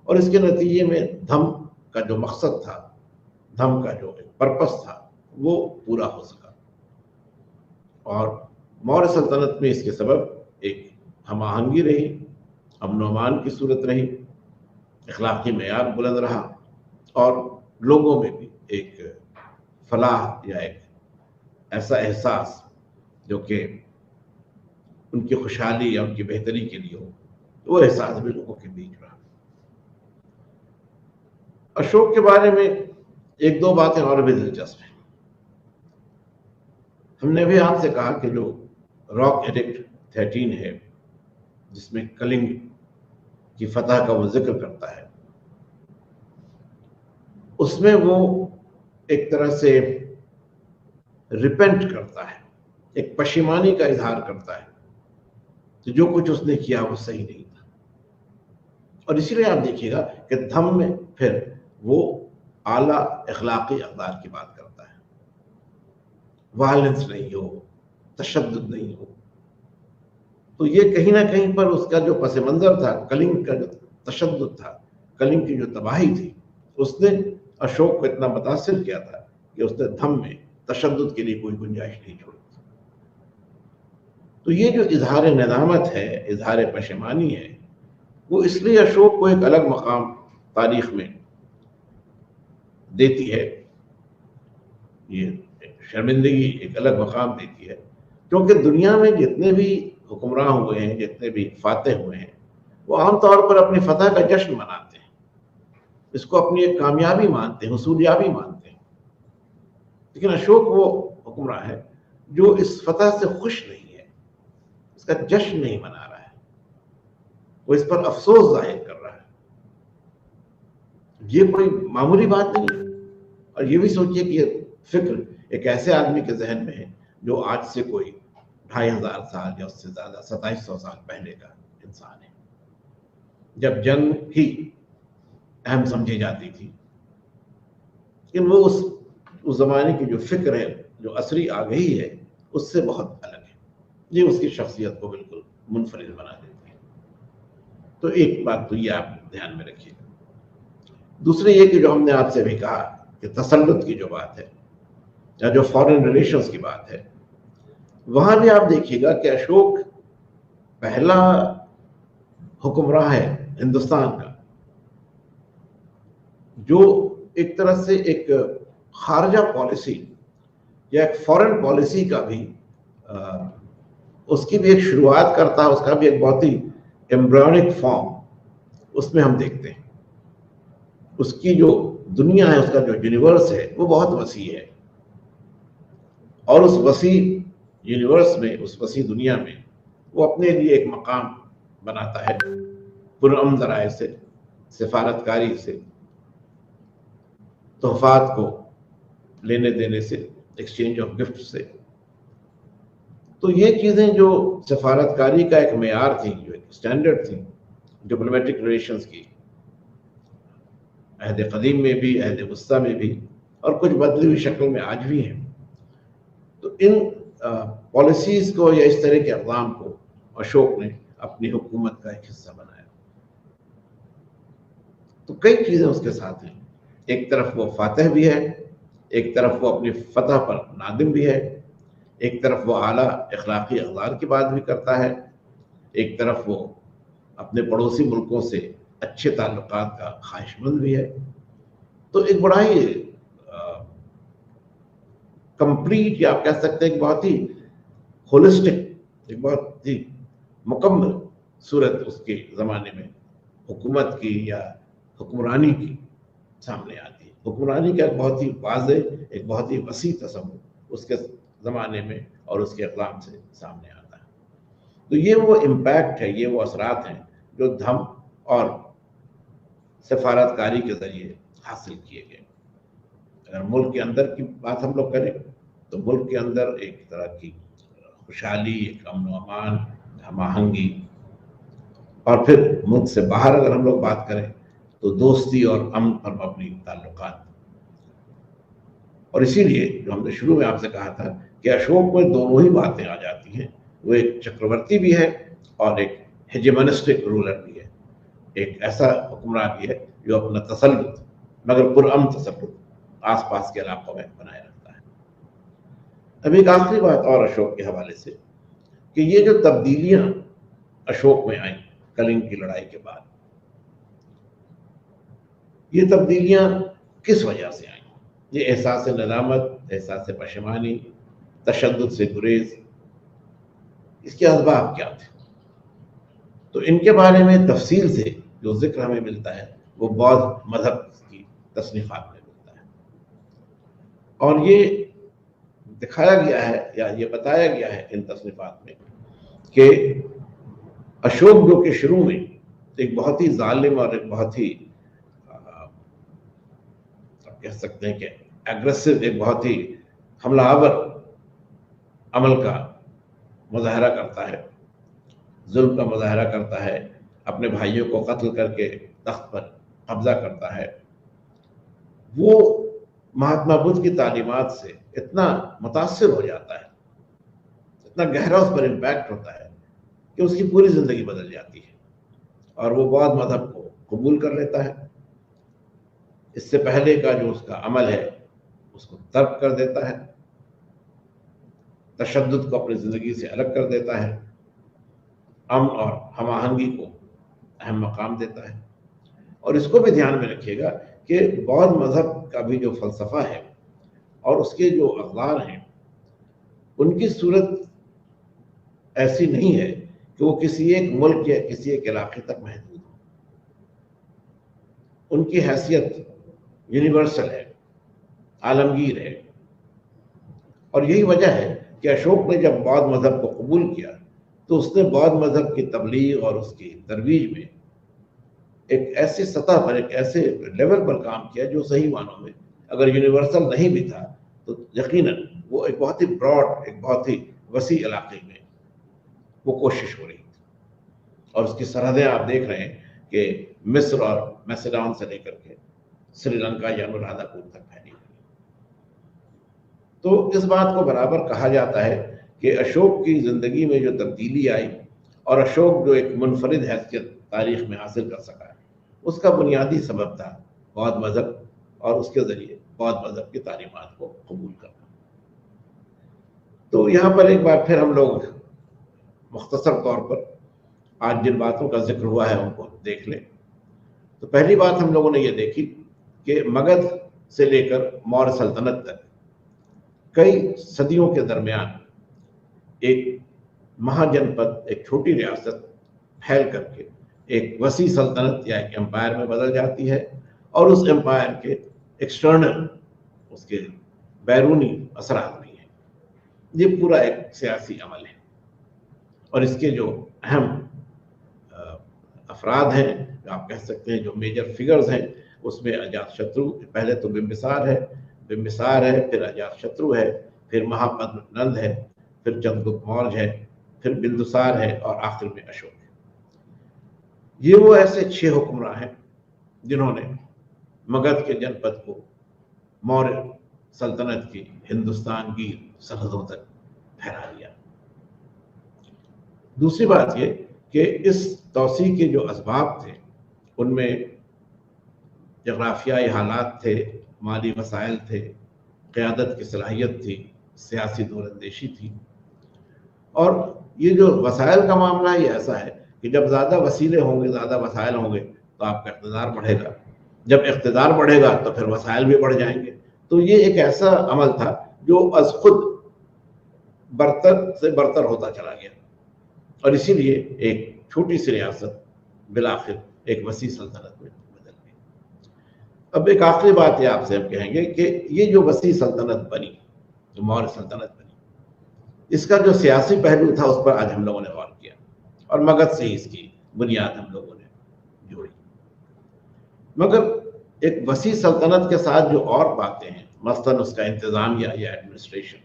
और इसके नतीजे में धम्म का जो मकसद था, धम्म का जो पर्पस था, वो पूरा हो सका। और मौर्य सल्तनत में इसके सबब एक हम आहंगी रही, अमन अमान की सूरत रही, अखलाकी मेयार बुलंद रहा, और लोगों में भी एक फलाह या एक ऐसा एहसास जो कि उनकी खुशहाली या उनकी बेहतरी के लिए हो, वो एहसास भी लोगों के बीच रहा। अशोक के बारे में एक दो बातें और भी दिलचस्प हैं। हमने भी आपसे कहा कि जो रॉक एडिक्ट 13 है, जिसमें कलिंग की फतह का वो जिक्र करता है, उसमें वो एक तरह से रिपेंट करता है, एक पशिमानी का इजहार करता है कि जो कुछ उसने किया वो सही नहीं था। और इसीलिए आप देखिएगा कि धम्म में फिर वो आला अखलाकी अक़दार की बात करता है। वायलेंस नहीं हो, तशद्दुद नहीं हो। तो ये कहीं ना कहीं पर उसका जो पस मंज़र था, कलिंग का जो तशद्दुद था, कलिंग की जो तबाही थी, उसने अशोक को इतना मुतासिर किया था कि उसने धम्म में तशद्दुद के लिए कोई गुंजाइश नहीं छोड़ी। तो ये जो इजहार नदामत है, इजहार पशेमानी है, वो इसलिए अशोक को एक अलग मकाम तारीख में देती है, ये शर्मिंदगी एक अलग मकाम देती है, क्योंकि दुनिया में जितने भी हुक्मरान हुए हैं, जितने भी फातेह हुए हैं, वो आमतौर पर अपनी फतह का जश्न मनाते हैं। इसको अपनी एक कामयाबी मानते हैं, हुसूलियाबी मानते हैं। लेकिन अशोक वो हुक्मरान है जो इस फतह से खुश नहीं है, इसका जश्न नहीं मना रहा है, वो इस पर अफसोस जाहिर कर रहा है। ये कोई मामूली बात नहीं है। और ये भी सोचिए कि ये फिक्र एक ऐसे आदमी के जहन में है जो आज से कोई 2500 साल या उससे ज्यादा 2700 साल पहले का इंसान है, जब जंग ही अहम समझी जाती थी। लेकिन वो उस जमाने की जो फिक्र है, जो असरी आगही है, उससे बहुत अलग है। ये उसकी शख्सियत को बिल्कुल मुनफरिद बना देती है। तो एक बात तो ये आप ध्यान में रखिएगा। दूसरी ये कि जो हमने आपसे भी कहा कि तसल्लुत की जो बात है या जो फॉरेन रिलेशंस की बात है, वहां भी आप देखिएगा कि अशोक पहला हुक्मरान है हिंदुस्तान का जो एक तरह से एक खारजा पॉलिसी या एक फॉरेन पॉलिसी का भी उसकी भी एक शुरुआत करता है, उसका भी एक बहुत ही एम्ब्रियोनिक फॉर्म उसमें हम देखते हैं। उसकी जो दुनिया है, उसका जो यूनिवर्स है, वो बहुत वसी है। और उस वसी यूनिवर्स में, उस वसी दुनिया में वो अपने लिए एक मकाम बनाता है पुरअमन ज़राए से, सिफारतकारी से, तोहफात को लेने देने से, एक्सचेंज ऑफ गिफ्ट से। तो ये चीज़ें जो सिफारतकारी का एक मेयार थी, जो एक स्टैंडर्ड थी डिप्लोमेटिक रिलेशंस की, अहद कदीम में भी, अहद वस्ता में भी, और कुछ बदली हुई शक्ल में आज भी हैं। तो इन पॉलिसीज़ को या इस तरह के अक़दाम को अशोक ने अपनी हुकूमत का एक हिस्सा बनाया। तो कई चीज़ें उसके साथ हैं। एक तरफ वो फातह भी है, एक तरफ वो अपनी फतह पर नादिम भी है, एक तरफ वो आला अखलाकी अक़दार की बात भी करता है, एक तरफ वो अपने पड़ोसी मुल्कों से अच्छे ताल्लुकात का ख्वाहिशमंद भी है। तो एक बड़ा ही कंप्लीट, या आप कह सकते हैं कि बहुत ही होलिस्टिक, एक बहुत ही मुकम्मल सूरत उसके ज़माने में हुकूमत की या हुक्मरानी की सामने आती है। हुक्मरानी का एक बहुत ही वाज़ेह, एक बहुत ही वसी तस्वुर उसके ज़माने में और उसके अक़लाम से सामने आता है। तो ये वो इम्पैक्ट है, ये वो असरात हैं जो धम और सफारतकारी के ज़रिए हासिल किए गए। अगर मुल्क के अंदर की बात हम लोग करें तो मुल्क के अंदर एक तरह की खुशहाली, एक अमन व अमान, हम आहंगी, और फिर मुल्क से बाहर अगर हम लोग बात करें तो दोस्ती और अमन पर मबनी ताल्लुकात। और इसीलिए जो हमने शुरू में आपसे कहा था कि अशोक में दोनों ही बातें आ जाती हैं। वो एक चक्रवर्ती भी है और एक हेजेमनिस्टिक रूलर भी है, एक ऐसा हुक्मरान भी है जो अपना तसल्लुत, मगर पुरअमन तसल्लुत आसपास के इलाकों में बनाए रखता है। अब एक आखिरी बात और अशोक के हवाले से कि ये जो तब्दीलियां अशोक में आई कलिंग की लड़ाई के बाद, ये तब्दीलियां किस वजह से आई? ये एहसास नदामत, एहसास पशेमानी, तशद्दुद से गुरेज, इसके असबाब क्या थे? तो इनके बारे में तफसील से जो जिक्र हमें मिलता है वो बौद्ध मजहब की तसनीफात में मिलता है। और ये दिखाया गया है या ये बताया गया है इन तसनीफात में कि अशोक जो कि शुरू में एक बहुत ही जालिम और एक बहुत ही कह सकते हैं कि एग्रेसिव, एक बहुत ही हमलावर अमल का मुजाहरा करता है, जुल्म का मुजाहरा करता है, अपने भाइयों को कत्ल करके तख्त पर कब्जा करता है। वो महात्मा बुद्ध की तालीमात से इतना मुतासिर हो जाता है, इतना गहरा उस पर इम्पैक्ट होता है कि उसकी पूरी जिंदगी बदल जाती है और वो बौद्ध मजहब को कबूल कर लेता है। इससे पहले का जो उसका अमल है उसको तर्क कर देता है, तशद्दुद को अपनी जिंदगी से अलग कर देता है, अमन और हम आहंगी को अहम मकाम देता है। और इसको भी ध्यान में रखिएगा कि बौद्ध मजहब का भी जो फलसफा है और उसके जो अक़दार हैं, उनकी सूरत ऐसी नहीं है कि वो किसी एक मुल्क या किसी एक इलाके तक महदूद हो। उनकी हैसियत यूनिवर्सल है, आलमगीर है। और यही वजह है कि अशोक ने जब बौद्ध मजहब को कबूल किया तो उसने बौद्ध मजहब की तबलीग और उसकी तरवीज में एक ऐसी सतह पर, एक ऐसे लेवल पर काम किया जो सही मानों में अगर यूनिवर्सल नहीं भी था तो यकीनन वो एक बहुत ही ब्रॉड, एक बहुत ही वसी इलाके में वो कोशिश हो रही थी। और उसकी सरहदें आप देख रहे हैं कि मिस्र और मैसेडोन से लेकर के श्रीलंका या अनुराधापुर तक फैली हुई। तो इस बात को बराबर कहा जाता है कि अशोक की जिंदगी में जो तब्दीली आई और अशोक जो एक मुनफरिद हैसियत तारीख में हासिल कर सका है, उसका बुनियादी सबब था बौद्ध मजहब और उसके जरिए बौद्ध मजहब की तालीमात को कबूल करना। तो यहाँ पर एक बार फिर हम लोग मुख्तसर तौर पर आज जिन बातों का जिक्र हुआ है उनको देख लें। तो पहली बात हम लोगों ने ये देखी कि मगध से लेकर मौर्य सल्तनत तक कई सदियों के दरमियान एक महाजनपद, एक छोटी रियासत फैल करके एक वसी सल्तनत या एक एम्पायर में बदल जाती है और उस एम्पायर के एक्सटर्नल, उसके बैरूनी असरात भी हैं। ये पूरा एक सियासी अमल है और इसके जो अहम अफराद हैं, आप कह सकते हैं जो मेजर फिगर्स हैं, उसमें अजातशत्रु, पहले तो बिंबिसार है, फिर अजातशत्रु है, फिर महापद्म नंद है, फिर चंद्रगुप्त मौर्य है, फिर बिंदुसार है और आखिर में अशोक है। ये वो ऐसे 6 हुक्मरान हैं जिन्होंने मगध के जनपद को मौर्य सल्तनत की हिंदुस्तान की सरहदों तक फैला दिया। दूसरी बात ये कि इस तौसी के जो असबाब थे उनमें जगराफियाई हालात थे, माली वसाइल थे, क़यादत की सलाहियत थी, सियासी दूरंदेशी थी। और ये जो वसाइल का मामला ये ऐसा है कि जब ज़्यादा वसीले होंगे, ज़्यादा वसाइल होंगे तो आपका इक़्तिदार बढ़ेगा, जब इक़्तिदार बढ़ेगा तो फिर वसाइल भी बढ़ जाएंगे। तो ये एक ऐसा अमल था जो अज खुद बरतर से बरतर होता चला गया और इसीलिए एक छोटी सी रियासत बिलाखिर एक वसी सल्तनत में बदल गई। अब एक आखिरी बात ये आपसे हम कहेंगे कि ये जो वसी सल्तनत बनी, जो मौर्य सल्तनत बनी, इसका जो सियासी पहलू था उस पर आज हम लोगों ने गौर किया और मगध से ही इसकी बुनियाद हम लोगों ने जोड़ी। मगर एक वसी सल्तनत के साथ जो और बातें हैं, मसलन उसका इंतजामिया या एडमिनिस्ट्रेशन,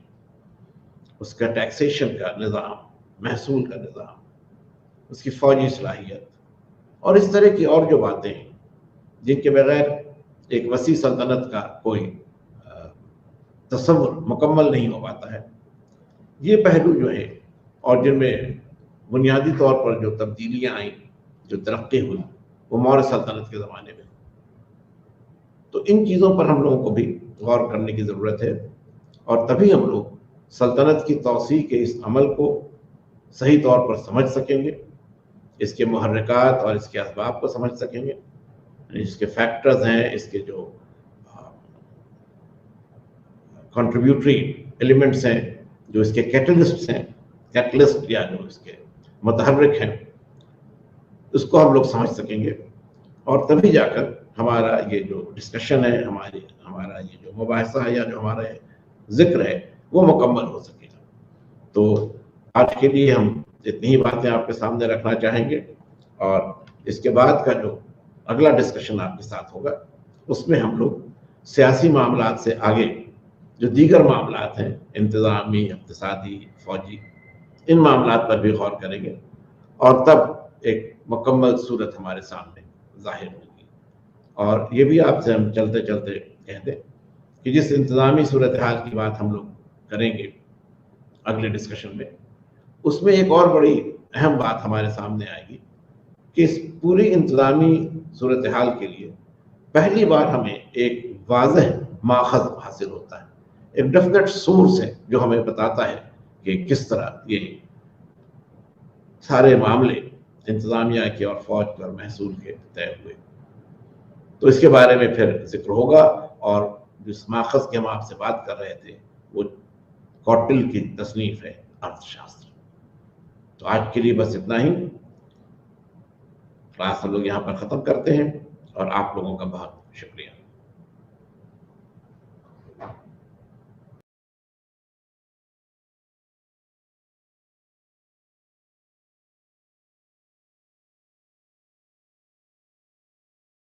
उसका टैक्सेशन का निज़ाम, महसूल का निज़ाम, उसकी फौजी सलाहियत और इस तरह की और जो बातें हैं जिनके बगैर एक वसी सल्तनत का कोई तस्वुर मुकम्मल नहीं हो पाता है, ये पहलू जो है और जिनमें बुनियादी तौर पर जो तब्दीलियाँ आई, जो तरक्की हुई, वो मौर्य सल्तनत के ज़माने में। तो इन चीज़ों पर हम लोगों को भी गौर करने की ज़रूरत है और तभी हम लोग सल्तनत की तौसी के इस अमल को सही तौर पर समझ सकेंगे, इसके मुहर्रिकात और इसके असबाब को समझ सकेंगे, इसके फैक्टर्स हैं, इसके जो कंट्रीब्यूटरी एलिमेंट्स हैं, जो इसके कैटलिस्ट हैं, कैटलिस्ट या जो इसके मुतहर्रिक हैं, उसको हम लोग समझ सकेंगे और तभी जाकर हमारा ये जो डिस्कशन है, हमारा ये जो मुबाहिसा है या जो हमारा जिक्र है वो मुकम्मल हो सकेगा। तो आज के लिए हम इतनी ही बातें आपके सामने रखना चाहेंगे और इसके बाद का जो अगला डिस्कशन आपके साथ होगा उसमें हम लोग सियासी मामलात से आगे जो दीगर मामलात हैं, इंतज़ामी, इक़्तिसादी, फौजी, इन मामलात पर भी गौर करेंगे और तब एक मुकम्मल सूरत हमारे सामने ज़ाहिर होगी। और ये भी आपसे हम चलते चलते कह दें कि जिस इंतज़ामी सूरत हाल की बात हम लोग करेंगे अगले डिस्कशन में, उसमें एक और बड़ी अहम बात हमारे सामने आएगी कि इस पूरी इंतज़ामी सूरत हाल के लिए पहली बार हमें एक वाज़ह माखज़ हासिल होता है, एक डेफिनेट सोर्स है जो हमें बताता है कि किस तरह ये सारे मामले इंतज़ामिया के और फौज के और महसूल के तय हुए। तो इसके बारे में फिर जिक्र होगा और जिस माखज़ की हम आपसे बात कर रहे थे वो कौटिल्य की तसनीफ है अर्थशास्त्र। तो आज के लिए बस इतना ही, क्लास हम लोग यहाँ पर ख़त्म करते हैं और आप लोगों का बहुत शुक्रिया।